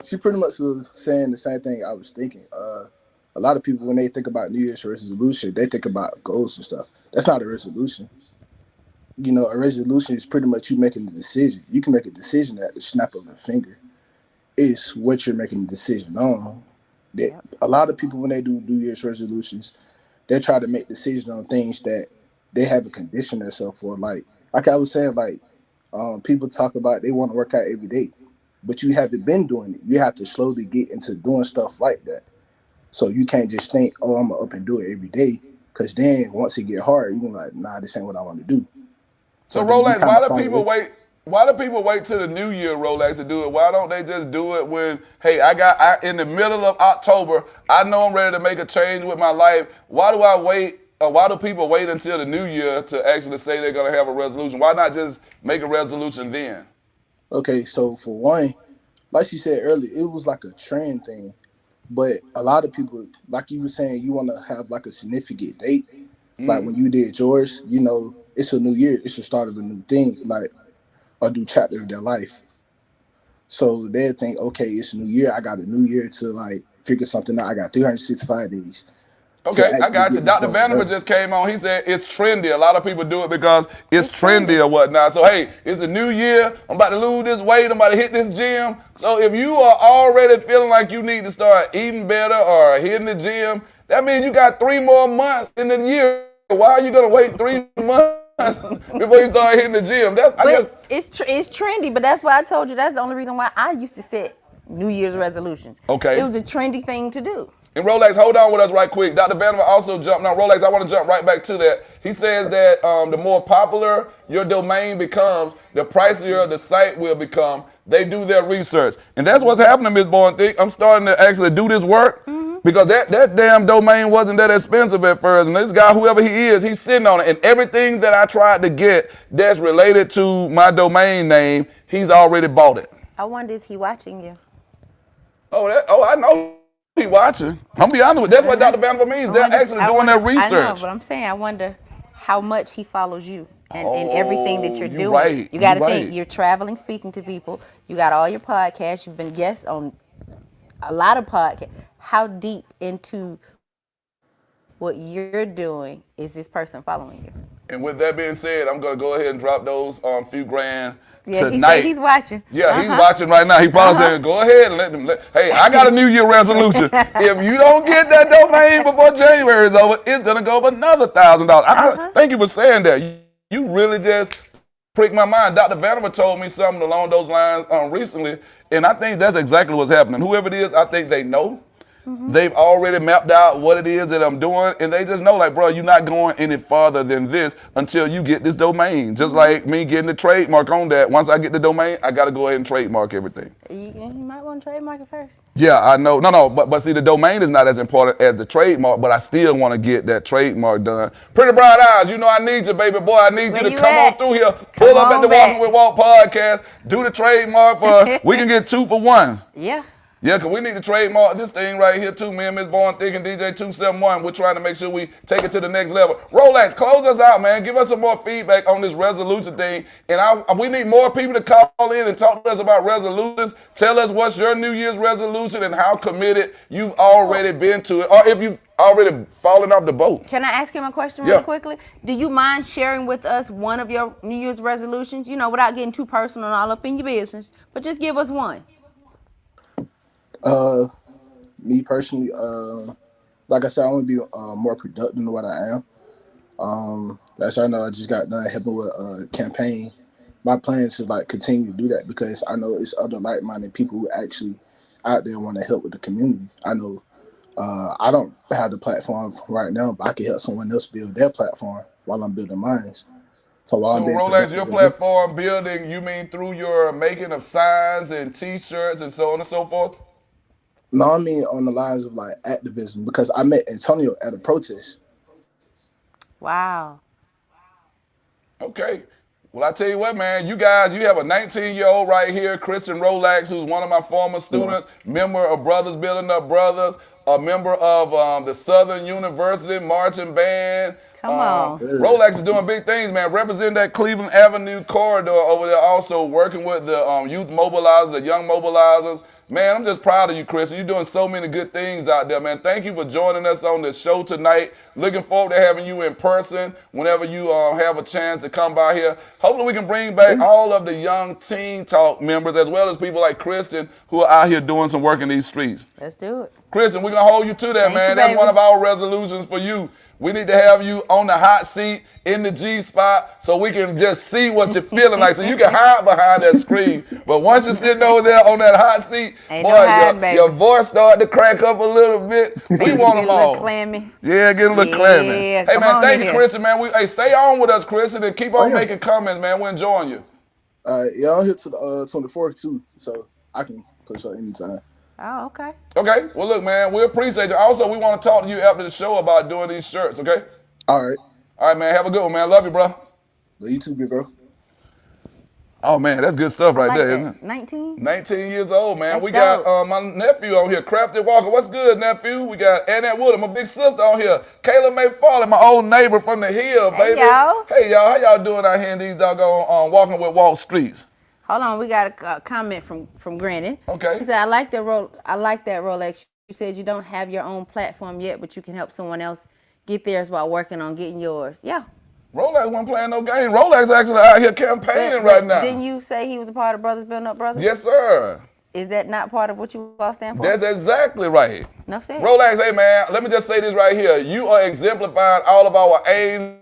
She pretty much was saying the same thing I was thinking. A lot of people when they think about New Year's resolution, they think about goals and stuff. That's not a resolution. You know, a resolution is pretty much you making a decision. You can make a decision at the snap of a finger. It's what you're making a decision on. That Yep. a lot of people when they do New Year's resolutions, they try to make decisions on things that they haven't conditioned themselves for. Like I was saying, people talk about they want to work out every day, but you haven't been doing it. You have to slowly get into doing stuff like that. So you can't just think, oh, I'm gonna up and do it every day, because then once it get hard, you're like, nah, this ain't what I want to do. So So then you Rolex, kind why of do find a people way. wait? Why do people wait till the new year, Rolex, to do it? Why don't they just do it when, hey, I in the middle of October, I know I'm ready to make a change with my life. Why do I wait? Or why do people wait until the new year to actually say they're gonna have a resolution? Why not just make a resolution then? Okay, so for one, like you said earlier, it was like a trend thing. But a lot of people, like you were saying, you want to have like a significant date. Like when you did yours, you know, it's a new year. It's the start of a new thing, like a new chapter of their life. So they think, okay, it's a new year. I got a new year to like figure something out. I got 365 days to Okay, I actually got you. get this Dr. goal Vanderbilt done. just came on. He said it's trendy. A lot of people do it because it's It's trendy trendy. or whatnot. So, hey, it's a new year. I'm about to lose this weight. I'm about to hit this gym. So, if you are already feeling like you need to start eating better or hitting the gym, that means you got 3 more months in the year. Why are you going to wait 3 months before you start hitting the gym? That's, I guess, But it's trendy. But that's why I told you that's the only reason why I used to set New Year's resolutions. It okay. was a trendy thing to do. And Rolex, hold on with us right quick. Dr. Vanderbilt also jumped on. Rolex, I want to jump right back to that. He says that the more popular your domain becomes, the pricier the site will become. They do their research. And that's what's happening, Ms. Bowen Thick. I'm starting to actually do this work because that damn domain wasn't that expensive at first. And this guy, whoever he is, he's sitting on it. And everything that I tried to get that's related to my domain name, he's already bought it. I wonder is he watching you? Oh, I know he watching. I'm be honest with you. That's what Dr. Vanderbilt means. They're actually doing their I know, research. but I'm saying I wonder how much he follows you and everything that Oh, you're you doing. right. You got You to think right. you're traveling, speaking to people. You got all your podcasts. You've been guests on a lot of podcasts. How deep into what you're doing is this person following you? And with that being said, I'm gonna go ahead and drop those few grand Yeah, he said tonight. he's watching. Yeah, he's watching right now. He probably saying, "Go ahead and let them." Hey, I got a New Year resolution. If you don't get that domain before January is over, it's gonna go up another $1,000. Thank you for saying that. You really just pricked my mind. Dr. Vanderbilt told me something along those lines recently, and I think that's exactly what's happening. Whoever it is, I think they know. They've already mapped out what it is that I'm doing, and they just know, like, bro, you're not going any farther than this until you get this domain. Just like me getting the trademark on that. Once I get the domain, I got to go ahead and trademark everything. You might want to trademark it first. Yeah, I know. No, but see, the domain is not as important as the trademark, but I still want to get that trademark done. Pretty Brown Eyes, you know I need you, baby boy. I need Where you to you come on at? through here, Come pull up at on the back. Walking with Walt podcast, do the trademark for, we can get 2 for 1. Yeah. Yeah, because we need to trademark this thing right here too, me and Ms. Bowen Thick and DJ 271. We're trying to make sure we take it to the next level. Rolex, close us out, man. Give us some more feedback on this resolution thing. And we need more people to call in and talk to us about resolutions. Tell us what's your New Year's resolution and how committed you've already been to it, or if you've already fallen off the boat. Can I ask him a question Yeah. really quickly? Do you mind sharing with us one of your New Year's resolutions? You know, without getting too personal and all up in your business, but just give us one. Uh, Me personally, like I said, I want to be more productive than what I am. As I know, I just got done helping with a campaign. My plan is to like continue to do that because I know it's other like-minded people who actually out there want to help with the community. I know I don't have the platform right now, but I can help someone else build their platform while I'm building mine. So while I'm So being Rolex, your productive with them, platform building, you mean through your making of signs and t-shirts and so on and so forth? No, I mean on the lines of like activism because I met Antonio at a protest. Wow. Okay. Well, I tell you what, man, you guys, you have a 19-year-old right here, Christian Rolax, who's one of my former students, member of Brothers Building Up Brothers, a member of the Southern University Marching Band. Come on. Rolax is doing big things, man, representing that Cleveland Avenue corridor over there, also working with the youth mobilizers, the young mobilizers. Man, I'm just proud of you, Christian. You're doing so many good things out there, man. Thank you for joining us on the show tonight. Looking forward to having you in person whenever you have a chance to come by here. Hopefully we can bring back all of the young Teen Talk members as well as people like Christian who are out here doing some work in these streets. Let's do it. Christian, we're going to hold you to that, Thank man. you, That's baby. one of our resolutions for you. We need to have you on the hot seat in the G spot so we can just see what you're feeling like. So you can hide behind that screen. But once you're sitting over there on that hot seat, Ain't boy, no hiding, baby. your voice started to crack up a little bit. We want them Get a all. little clammy. Yeah, get a little clammy. Hey, come man, on thank in you, here. Christian, man. Hey, stay on with us, Christian, and keep on yeah. making comments, man. We're enjoying you. Yeah, I'm here to the 24th too, so I can push up anytime. Oh, okay. Okay, well, look, man, we appreciate you. Also, we want to talk to you after the show about doing these shirts, okay? All right. All right, man, have a good one, man. Love you, bro. But you too, big bro. Oh, man, that's good stuff right Like there, that. isn't it? 19? 19 years old, man. That's We got dope. my nephew on here, Crafty Walker. What's good, nephew? We got Annette Wood, my big sister on here. Kayla May Farley, my old neighbor from the hill, Hey, baby. y'all. Hey, y'all. How y'all doing out here in these doggone Walking with Walt streets? Hold on, we got a comment from Granny. Okay. She said, "I like that Rolex. You said you don't have your own platform yet, but you can help someone else get theirs while working on getting yours." Yeah. Rolex wasn't playing no game. Rolex actually out here campaigning right now. Didn't you say he was a part of Brothers Building Up Brothers? Yes, sir. Is that not part of what you all stand for? That's exactly right. Enough said. Rolex, hey, man, let me just say this right here. You are exemplifying all of our aims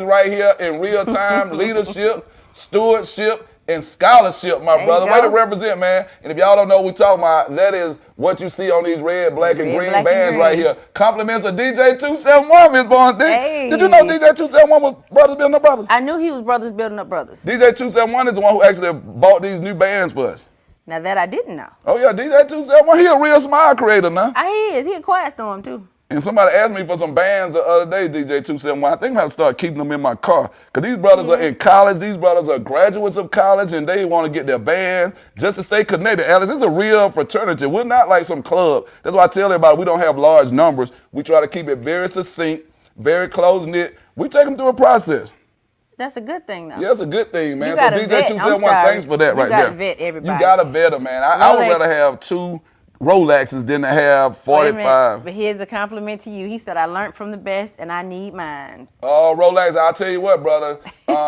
right here in real time, leadership, stewardship, and scholarship, my There brother. you Way go. to represent, man. And if y'all don't know what we're talking about, that is what you see on these red, black, and Red, green black, and bands green. right here. Compliments of DJ 271, Miss Bonthik. Hey. Did you know DJ 271 was Brothers Building Up Brothers? I knew he was Brothers Building Up Brothers. DJ 271 is the one who actually bought these new bands for us. Now that I didn't know. Oh, yeah, DJ 271, he a real smile creator now. He is. He a quiet storm too. And somebody asked me for some bands the other day, DJ 271. I think I'm going to start keeping them in my car. Because these brothers are in college. These brothers are graduates of college, and they want to get their bands just to stay connected. Alice, it's a real fraternity. We're not like some club. That's why I tell everybody we don't have large numbers. We try to keep it very succinct, very close-knit. We take them through a process. That's a good thing though. Yeah, it's a good thing, man. You So gotta DJ vet. 271, I'm sorry. thanks for that You right there. gotta vet everybody. You got to vet them, man. I would Rolex. rather have 2 Rolexes than to have Wait a minute, 45. but here's a compliment to you. He said, "I learned from the best, and I need mine." Oh, Rolex, I'll tell you what, brother.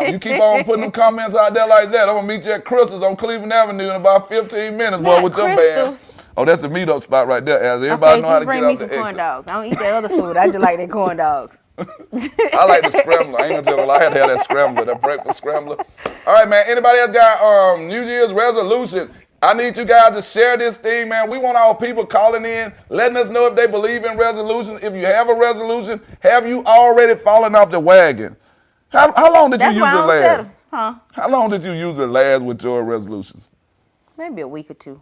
You keep on putting them comments out there like that. I'm going to meet you at Crystal's on Cleveland Avenue in about 15 minutes, boy, Not with them Crystal's. bands. Oh, that's the meetup spot right there, as everybody Okay, know how just to bring get me off some the corn exit. dogs. I don't eat that other food. I just like that corn dogs. I like the scrambler. I ain't gonna tell you, I had to have that scrambler, that breakfast scrambler. All right, man. Anybody else got New Year's resolution? I need you guys to share this thing, man. We want our people calling in, letting us know if they believe in resolutions. If you have a resolution, have you already fallen off the wagon? How long did That's you why I usually don't last? settle, huh? How long did you usually last with your resolutions? Maybe a week or two.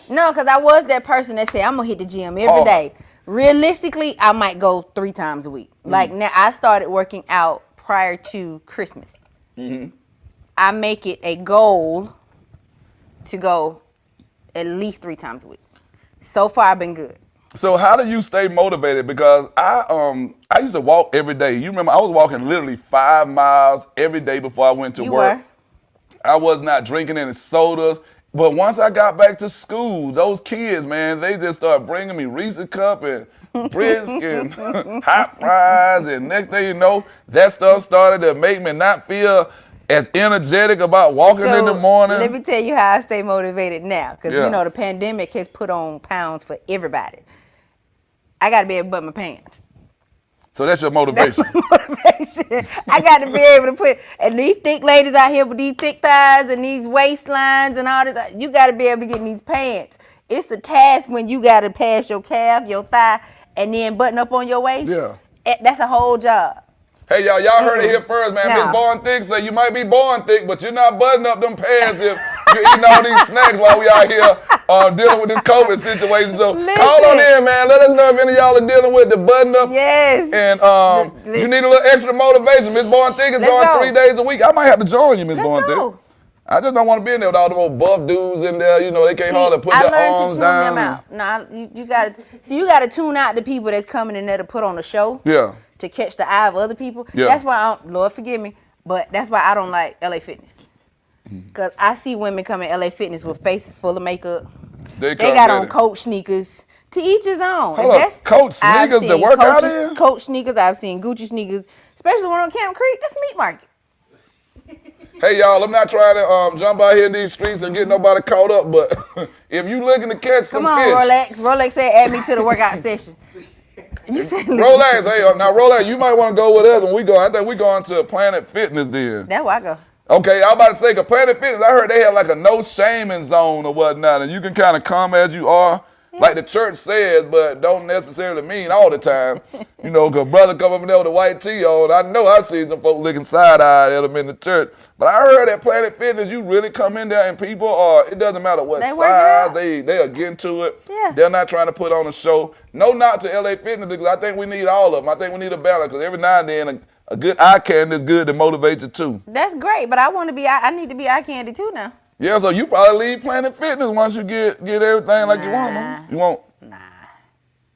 No, because I was that person that said, I'm going to hit the gym every day. Realistically, I might go 3 times a week. Like now, I started working out prior to Christmas. I make it a goal to go at least 3 times a week. So far, I've been good. So how do you stay motivated? Because I used to walk every day. You remember I was walking literally 5 miles every day before I went to You work. were. I was not drinking any sodas. But once I got back to school, those kids, man, they just started bringing me Reese's Cup and brisk and hot fries. And next thing you know, that stuff started to make me not feel as energetic about walking in the morning. Let me tell you how I stay motivated now. Because, Yeah. you know, the pandemic has put on pounds for everybody. I got to be able to butt my pants. So that's your motivation. Motivation. I got to be able to put, and these thick ladies out here with these thick thighs and these waistlines and all this, you got to be able to get in these pants. It's a task when you got to pass your calf, your thigh, and then button up on your waist. Yeah. That's a whole job. Hey, y'all heard it here first, man. No. Miss Born Thick say you might be born thick, but you're not buttoning up them pants if you're eating all these snacks while we out here dealing with this COVID situation. So Listen. call on in, man. Let us know if any of y'all are dealing with the button up. Yes. And you need a little extra motivation. Miss Bowen Thick is going go. 3 days a week. I might have to join you, Miss Let's Bowen go. Thick. I just don't want to be in there with all the old buff dudes in there. You know, they can't hardly put their arms down. I learned to tune them out. Nah, you gotta tune out the people that's coming in there to put on a show. Yeah. To catch the eye of other people. Yeah. That's why Lord forgive me, but that's why I don't like LA Fitness. Cause I see women come in LA Fitness with faces full of makeup. They got on Coach sneakers. To each his own. Hold up, Coach sneakers to work out in? Coach sneakers. I've seen Gucci sneakers, especially the one on Camp Creek. That's meat market. Hey y'all, I'm not trying to jump out here in these streets and get nobody caught up, but if you looking to catch some Come on, fish. Rolex. Rolex said add me to the workout session. You said Rolex, hey, now Rolex, you might want to go with us when we go. I think we going to Planet Fitness then. That's where I go. Okay, I was about to say, 'cause Planet Fitness, I heard they have like a no shaming zone or whatnot, and you can kind of come as you are. Like the church says, but don't necessarily mean all the time. You know, because brother come up in there with a white tee on. I know I've seen some folks looking side-eyed at them in the church. But I heard at Planet Fitness, you really come in there and people are, it doesn't matter what size, they are getting to it. Yeah. They're not trying to put on a show. No knock to LA Fitness, because I think we need all of them. I think we need a balance, because every now and then a good eye candy is good to motivate you too. That's great, but I need to be eye candy too now. Yeah, so you probably leave Planet Fitness once you get everything like you want them. You won't? Nah.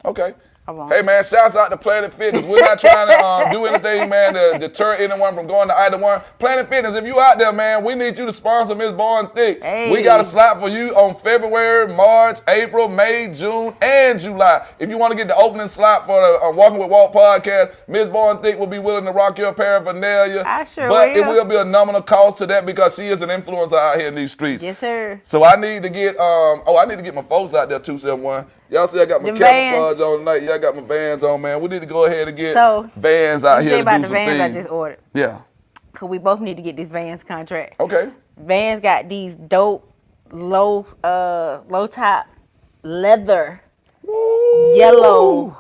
Okay. I won't. Hey, man, shouts out to Planet Fitness. We're not trying to do anything, man, to deter anyone from going to either one. Planet Fitness, if you out there, man, we need you to sponsor Miss Bowen Thick. Hey. We got a slot for you on February, March, April, May, June, and July. If you want to get the opening slot for the Walking with Walt podcast, Miss Bowen Thick will be willing to rock your paraphernalia. I sure But will. it will be a nominal cost to that because she is an influencer out here in these streets. Yes, sir. So I need to get I need to get my folks out there 271. Y'all see I got my camouflage on tonight. Y'all got my Vans on, man. We need to go ahead and get Vans out here to do about some the Vans I things. just ordered. Yeah. Cause we both need to get this Vans contract. Okay. Vans got these dope low top leather yellow.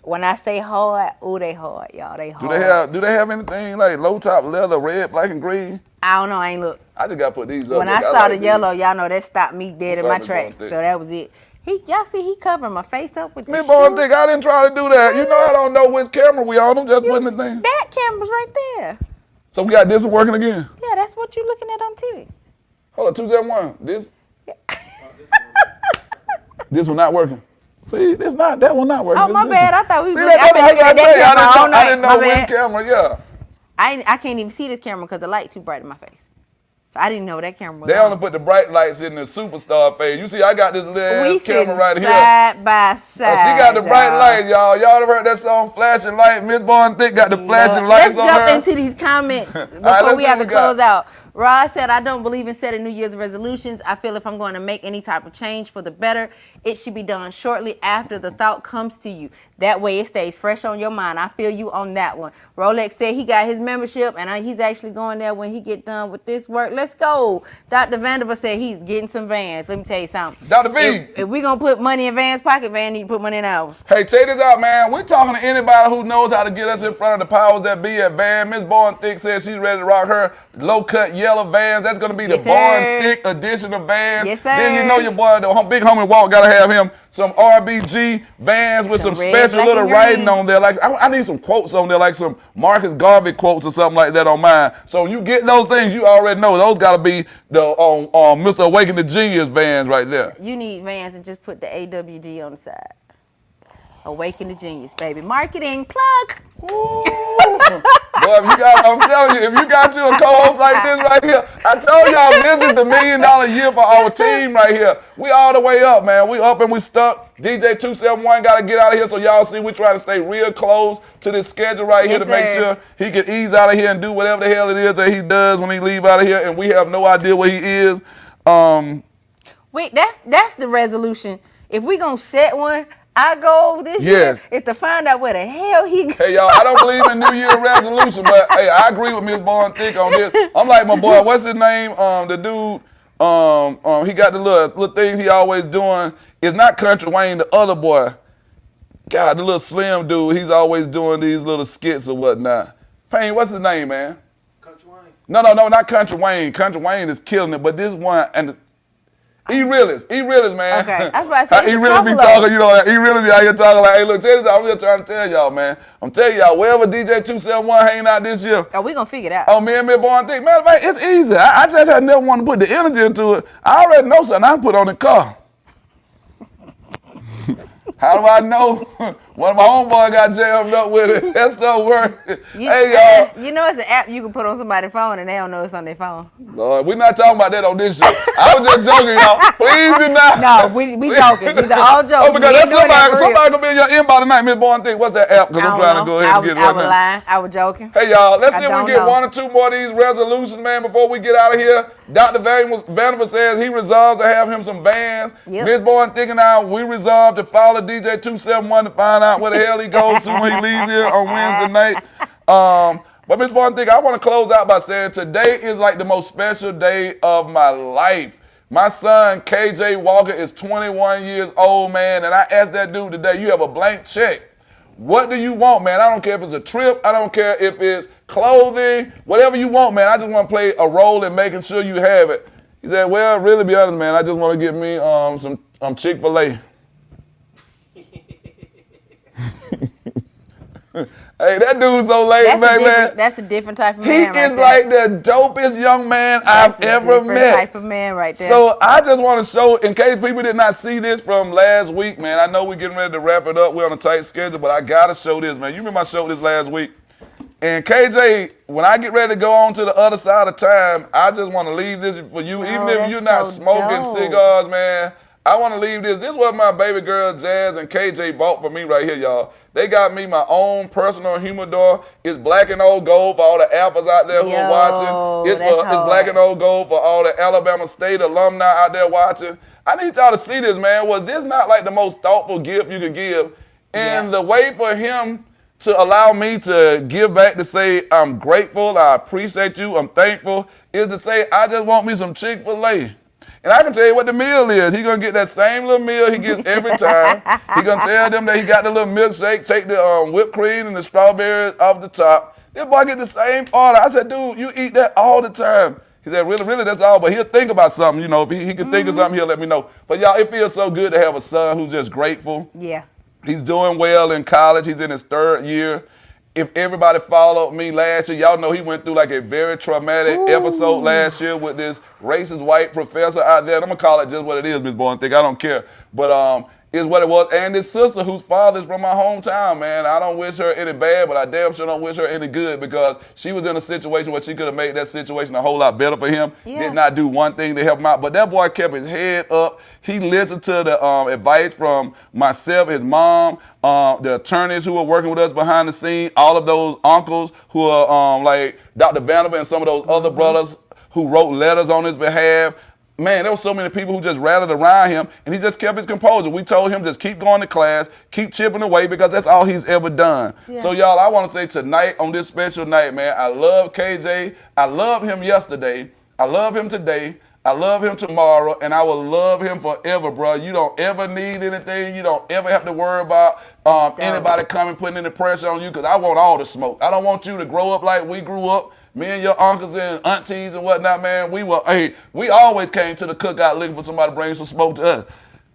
When I say hard, they hard, y'all. They hard. Do they have anything like low top leather, red, black, and green? I don't know. I ain't look. I just gotta put these up. When I saw the yellow, y'all know that stopped me dead in my tracks. Thick. So that was it. Y'all see he covering my face up with the Miss Bowen Thick, I didn't try to do that. You know I don't know which camera we on. I'm just putting the thing. That camera's right there. So we got this one working again. Yeah, that's what you're looking at on TV. Hold on, 271. This one not working. See, that one not working. Oh, my bad. I thought we was See, I've been looking at that camera all I night. didn't know My which bad. camera, yeah. I can't even see this camera because the light too bright in my face. So I didn't know that camera was They on. only put the bright lights in the superstar phase. You see, I got this little We ass camera right here. side by side. She got the bright y'all. lights, y'all. Y'all have heard that song, Flashing Light? Miss Bowen Thick got the flashing lights Let's on jump her. into these comments before let's we see have what to we got. close out. Rod said, I don't believe in setting New Year's resolutions. I feel if I'm going to make any type of change for the better, it should be done shortly after the thought comes to you. That way it stays fresh on your mind. I feel you on that one. Rolex said he got his membership and he's actually going there when he get done with this work. Let's go. Dr. Vanderbilt said he's getting some Vans. Let me tell you something. Dr. V. If we going to put money in Vans' pocket, Van need to put money in ours. Hey, check this out, man. We're talking to anybody who knows how to get us in front of the powers that be at Van. Miss Bowen Thick says she's ready to rock her low-cut yellow Vans. That's going to be the Yes, Bowen sir. Thick edition of Vans. Yes, sir. Then you know your boy, the big homie Walt, got to have him some RBG Vans with some red, special black, little and writing green. on there. Like I need some quotes on there, like some Marcus Garvey quotes or something like that on mine. So you get those things, you already know. Those got to be the Mr. Awaken the Genius Vans right there. You need Vans and just put the AWG on the side. Awaken the Genius, baby. Marketing plug. Boy, I'm telling you, if you got you a co-host like this right here, I told y'all this is the $1 million year for our team right here. We all the way up, man. We up and we stuck. DJ 271 got to get out of here, so y'all see we try to stay real close to this schedule right here Yes, to make sir. sure he can ease out of here and do whatever the hell it is that he does when he leave out of here, and we have no idea where he is. Wait, that's the resolution. If we gonna set one, our goal this Yes. year is to find out where the hell he go. Hey, y'all, I don't believe in New Year resolution, but hey, I agree with Miss Bowen Thick on this. I'm like my boy, what's his name? The dude, he got the little things he always doing. It's not Country Wayne, the other boy. God, the little slim dude, he's always doing these little skits or whatnot. Payne, what's his name, man? Country Wayne. No, not Country Wayne. Country Wayne is killing it, but this one, and E-realist, man. Okay, I was about to say, it's a E-realist be couple of talking, them. you know, E-realist be out here talking like, hey, look, check this out. I'm just trying to tell y'all, man. I'm telling y'all, wherever DJ 271 hanging out this year, Oh, we gonna figure it out. oh, me and Miss Boy and THIK, matter of fact, it's easy. I just had never wanted to put the energy into it. I already know something I can put on the car. How do I know? One of my homeboys got jammed up with it. That stuff works. Hey, y'all. You know it's an app you can put on somebody's phone and they don't know it's on their phone. Lord, we're not talking about that on this show. I was just joking, y'all. Please do not. No, we joking. These are all jokes. Oh, because that's somebody gonna be in your inbox tonight, Miss Boy and THIK. What's that app? Because I'm trying to go ahead and get it right I was now. lying. I was joking. Hey, y'all, let's see if we don't can get know. 1 or 2 more of these resolutions, man, before we get out of here. Dr. Vanderbilt says he resolves to have him some Vans. Yep. Miss Boy and THIK and I, we resolve to follow DJ 271 to find out where the hell he goes to when he leaves here on Wednesday night. But Miss Boy and THIK, I want to close out by saying today is like the most special day of my life. My son, KJ Walker, is 21 years old, man, and I asked that dude today, you have a blank check. What do you want, man? I don't care if it's a trip. I don't care if it's clothing. Whatever you want, man. I just want to play a role in making sure you have it. He said, well, really be honest, man, I just want to get me some Chick-fil-A. Hey, that dude's so laid back, man. That's a different type of He man. is like the dopest young man I've ever met. Different type of man right there. So I just want to show, in case people did not see this from last week, man, I know we're getting ready to wrap it up. We're on a tight schedule, but I got to show this, man. You remember I showed this last week? And KJ, when I get ready to go on to the other side of time, I just want to leave this for you. Even if you're not smoking cigars, man, I want to leave this. This is what my baby girl Jazz and KJ bought for me right here, y'all. They got me my own personal humidor. It's black and old gold for all the alphas out there who are watching. It's black and old gold for all the Alabama State alumni out there watching. I need y'all to see this, man. Was this not like the most thoughtful gift you could give? And the way for him to allow me to give back, to say I'm grateful, I appreciate you, I'm thankful, is to say I just want me some Chick-fil-A. And I can tell you what the meal is. He's going to get that same little meal he gets every time. He's going to tell them that he got the little milkshake, take the whipped cream and the strawberries off the top. This boy get the same order. I said, dude, you eat that all the time. He said, really, that's all. But he'll think about something, you know. If he can think of something, he'll let me know. But, y'all, it feels so good to have a son who's just grateful. Yeah. He's doing well in college. He's in his 3rd year. If everybody followed me last year, y'all know he went through like a very traumatic episode last year with this racist white professor out there. And I'm going to call it just what it is, Miss Boy and THIK. I don't care. But it's what it was. And this sister whose father's from my hometown, man. I don't wish her any bad, but I damn sure don't wish her any good because she was in a situation where she could have made that situation a whole lot better for him. Yeah. Did not do one thing to help him out. But that boy kept his head up. He listened to the advice from myself, his mom, the attorneys who were working with us behind the scene, all of those uncles who are like Dr. Vanderbilt and some of those other brothers who wrote letters on his behalf. Man, there were so many people who just rallied around him, and he just kept his composure. We told him just keep going to class, keep chipping away, because that's all he's ever done. Yeah. So, y'all, I want to say tonight, on this special night, man, I love KJ. I loved him yesterday. I love him today. I love him tomorrow, and I will love him forever, bro. You don't ever need anything. You don't ever have to worry about anybody coming, putting any pressure on you, because I want all the smoke. I don't want you to grow up like we grew up. Me and your uncles and aunties and whatnot, man, we always came to the cookout looking for somebody to bring some smoke to us.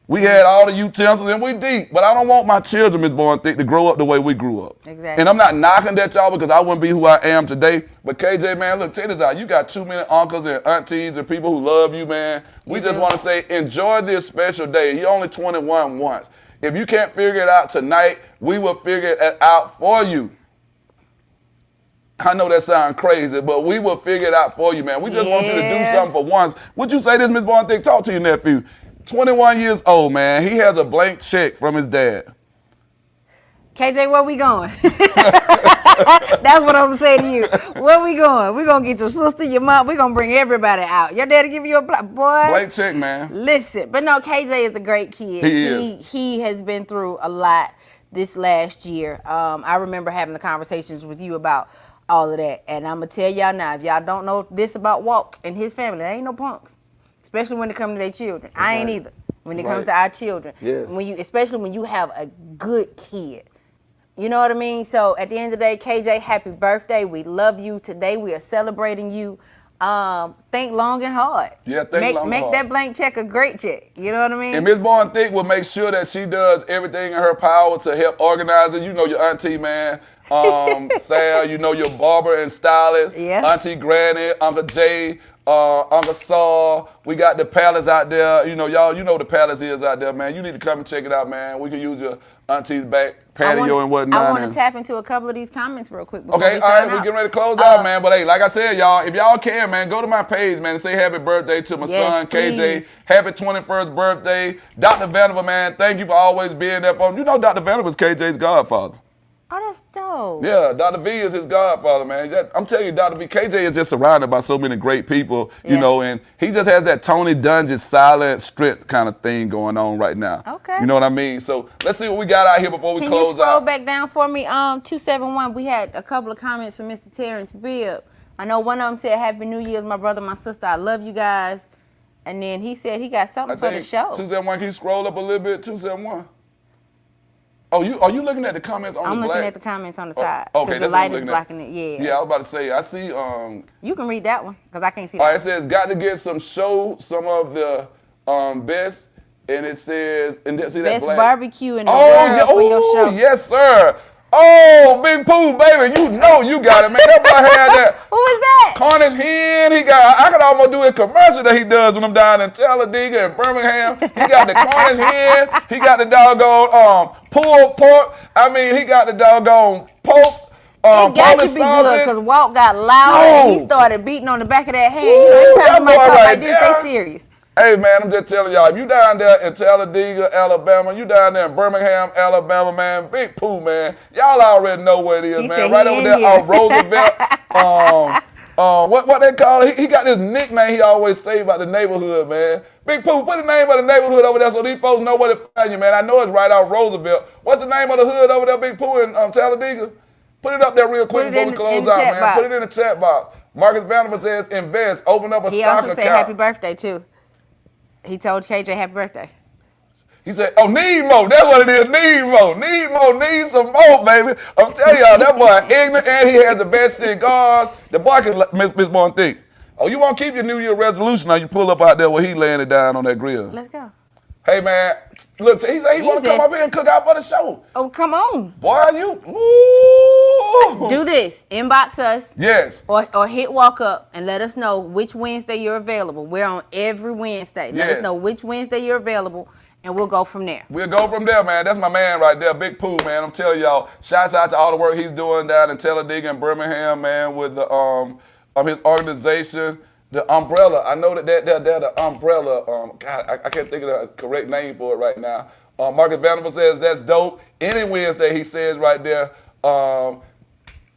We had all the utensils and we deep, but I don't want my children, Miss Boy and THIK, to grow up the way we grew up. Exactly. And I'm not knocking at y'all because I wouldn't be who I am today. But KJ, man, look, check this out. You got too many uncles and aunties and people who love you, man. We just want to say enjoy this special day. You're only 21 once. If you can't figure it out tonight, we will figure it out for you. I know that sounds crazy, but we will figure it out for you, man. We just want you to do something for once. Would you say this, Miss Boy and THIK? Talk to your nephew. 21 years old, man. He has a blank check from his dad. KJ, where we going? That's what I'm saying to you. Where we going? We're going to get your sister, your mom. We're going to bring everybody out. Your daddy give you a boy. Blank check, man. Listen, but no, KJ is a great kid. He has been through a lot this last year. I remember having the conversations with you about all of that. And I'm going to tell y'all now, if y'all don't know this about Walk and his family, there ain't no punks. Especially when it comes to their children. I ain't either. When it comes to our children. Yes. Especially when you have a good kid. You know what I mean? So at the end of the day, KJ, happy birthday. We love you. Today we are celebrating you. think long and hard. Yeah, think long and Make hard. that blank check a great check. You know what I mean? And Miss Bowen Thick will make sure that she does everything in her power to help organize it. You know your auntie, man. Sal, you know your barber and stylist. Yeah. Auntie Granny, Uncle Jay, Uncle Saul. We got the palace out there. You know, y'all, you know what the palace is out there, man. You need to come and check it out, man. We can use your auntie's back patio and whatnot. I want to tap into a couple of these comments real quick before Okay, we all sign right, we're out. getting ready to close out, man. But hey, like I said, y'all, if y'all can, man, go to my page, man, and say happy birthday to my Yes, son, KJ. please. Happy 21st birthday. Dr. Vanderbilt, man, thank you for always being there for him. You know Dr. Vanderbilt's KJ's godfather. Oh, that's dope. Yeah, Dr. V is his godfather, man. I'm telling you, Dr. V, KJ is just surrounded by so many great people, you Yeah. know, and he just has that Tony Dungy silent strength kind of thing going on right now. Okay. You know what I mean? So let's see what we got out here before we Can you close scroll out. back down for me? 271. We had a couple of comments from Mr. Terrence Bibb. I know one of them said, "Happy New Year's, my brother, my sister. I love you guys." And then he said he got something for the show. 271, can you scroll up a little bit? 271. Oh, are you looking at the comments on I'm the looking black? at the comments on the side. Okay, the that's light what is I'm looking blocking at. it. Yeah. Yeah, I was about to say, I see. You can read that one because I can't see All that. right, it says, got to get some of the best, and it says, and see that Best black? barbecue in the Oh, world yeah, for your show. yes, sir. Oh, Big Pooh, baby, you know you got it, man. That boy had that. Who is that? Cornish hen, I could almost do a commercial that he does when I'm down in Talladega and Birmingham. He got the Cornish hen, he got the doggone pulled pork. I mean, he got the doggone pork. It got to be good because Walt got loud and he started beating on the back of that hand. You know, anytime that somebody boy talk right like this, there. they serious. Hey, man, I'm just telling y'all, if you down there in Talladega, Alabama, you down there in Birmingham, Alabama, man, Big Pooh, man, y'all already know where it is, He man. said Right he over in there here. on Roosevelt. What they call it? He got this nickname he always say about the neighborhood, man. Big Pooh, put the name of the neighborhood over there so these folks know where to find you, man. I know it's right off Roosevelt. What's the name of the hood over there, Big Pooh, in Talladega? Put it up there real quick before we close out, man. Put it in the chat box. Marcus Vanderbilt says invest, open up a He stock also account. said happy birthday, too. He told KJ happy birthday. He said, oh, need more. That's what it is. Need more. Need more. Need some more, baby. I'm telling y'all, that boy ignorant and he has the best cigars. The boy can Miss Bowen think. Oh, you want to keep your New Year resolution? Now you pull up out there where he laying it down on that grill. Let's go. Hey, man. Look, he said he want to come up here and cook out for the show. Oh, come on. Boy, you. Ooh. Do this. Inbox us. Yes. Or hit walk up and let us know which Wednesday you're available. We're on every Wednesday. Let us know which Wednesday you're available, and we'll go from there. We'll go from there, man. That's my man right there, Big Pooh, man. I'm telling y'all, shouts out to all the work he's doing down in Talladega and Birmingham, man, with the his organization, the Umbrella. I know that they're the Umbrella. God, I can't think of the correct name for it right now. Marcus Vanderbilt says that's dope. Any Wednesday, he says right there.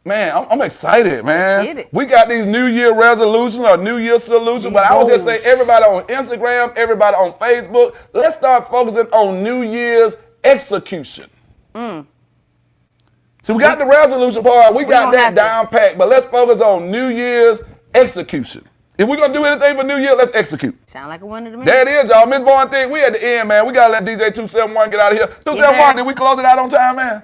Man, I'm excited, man. Let's get it. We got these New Year resolutions or New Year solutions, but I would just say everybody on Instagram, everybody on Facebook, let's start focusing on New Year's execution. So we got the resolution part, we got that down pat, but let's focus on New Year's execution. If we're going to do anything for New Year, let's execute. Sound like a winner to me. There it is, y'all. Miss Bowen Thick, we at the end, man. We got to let DJ 271 get out of here. 271, did we close it out on time, man?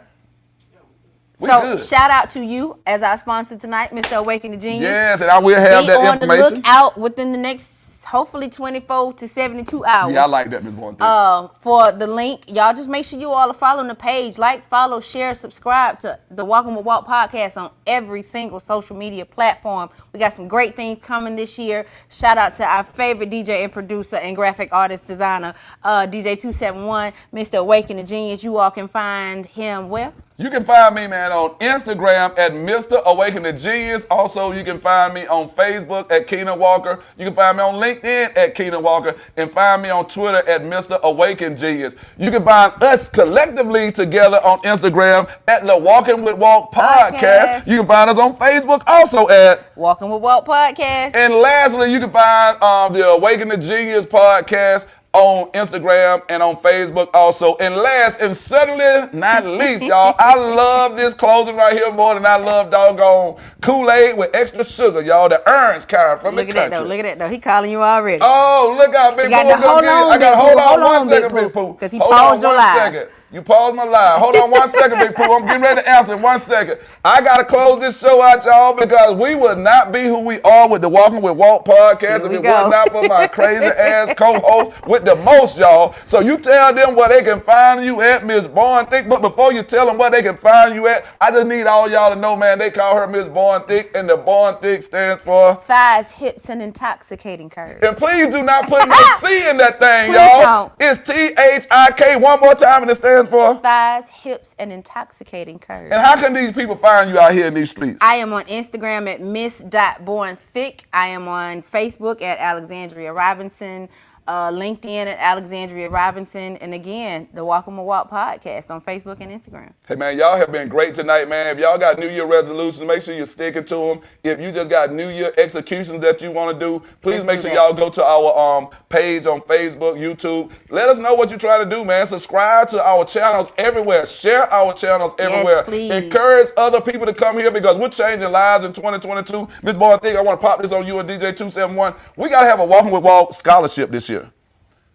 So shout out to you as our sponsor tonight, Mr. Awaken the Genius. Yes, and I will have that information. Be on the lookout within the next, hopefully 24 to 72 hours. Yeah, I like that, Ms. Bowen Thick. For the link, y'all just make sure you all are following the page. Like, follow, share, subscribe to the Walking with Walt podcast on every single social media platform. We got some great things coming this year. Shout out to our favorite DJ and producer and graphic artist designer, DJ 271, Mr. Awaken the Genius. You all can find him where? You can find me, man, on Instagram at Mr. Awaken the Genius. Also, you can find me on Facebook at Keenan Walker. You can find me on LinkedIn at Keenan Walker. And find me on Twitter at Mr. Awaken Genius. You can find us collectively together on Instagram at the Walking with Walt podcast. You can find us on Facebook also at Walking with Walt podcast. And lastly, you can find the Awaken the Genius podcast on Instagram and on Facebook also. And last and certainly not least, y'all, I love this closing right here more than I love doggone Kool-Aid with extra sugar, y'all. The orange kind from the country. Look at that though. He calling you already. Oh, look out, Big Pooh. I got to hold on 1 second, Big Pooh. Because he paused your live. You paused my live. Hold on 1 second, Big Pooh. I'm getting ready to answer in 1 second. I got to close this show out, y'all, because we would not be who we are with the Walking with Walt podcast if it was not for my crazy-ass co-host with the most, y'all. So you tell them where they can find you at, Miss Born Thick. But before you tell them where they can find you at, I just need all y'all to know, man, they call her Miss Born Thick, and the Born Thick stands for thighs, hips, and intoxicating curves. And please do not put no C in that thing, Please y'all. don't. It's THIK. One more time, and it stands for thighs, hips, and intoxicating curves. And how can these people find you out here in these streets? I am on Instagram at miss.bornthick. I am on Facebook at Alexandria Robinson. LinkedIn at Alexandria Robinson, and again, the Walking with Walt podcast on Facebook and Instagram. Hey man, y'all have been great tonight, man. If y'all got New Year resolutions, make sure you're sticking to them. If you just got New Year executions that you want to do, please make sure y'all go to our page on Facebook, YouTube. Let us know what you're trying to do, man. Subscribe to our channels everywhere. Share our channels everywhere. Yes, please. Encourage other people to come here because we're changing lives in 2022. Miss Boy, I think I want to pop this on you and DJ 271. We got to have a Walking with Walt scholarship this year.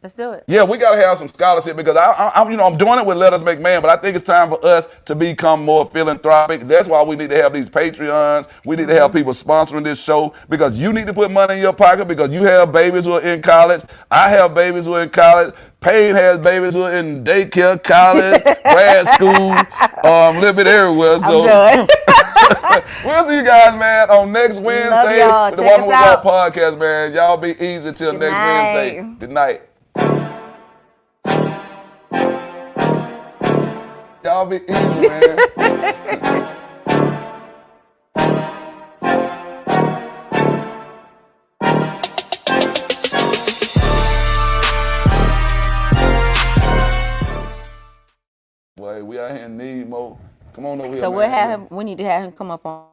Let's do it. Yeah, we got to have some scholarship because I'm doing it with Let Us Make Man, but I think it's time for us to become more philanthropic. That's why we need to have these Patreons. We need to have people sponsoring this show because you need to put money in your pocket because you have babies who are in college. I have babies who are in college. Payne has babies who are in daycare, college, grad school, a little bit everywhere. So we'll see you guys, man, on next Wednesday with the Walking with Walt podcast, man. Y'all be easy till next Wednesday. Good night. Y'all be easy, man. Boy, we out here in need more. Come on over here, So man. what happened? We need to have him come up on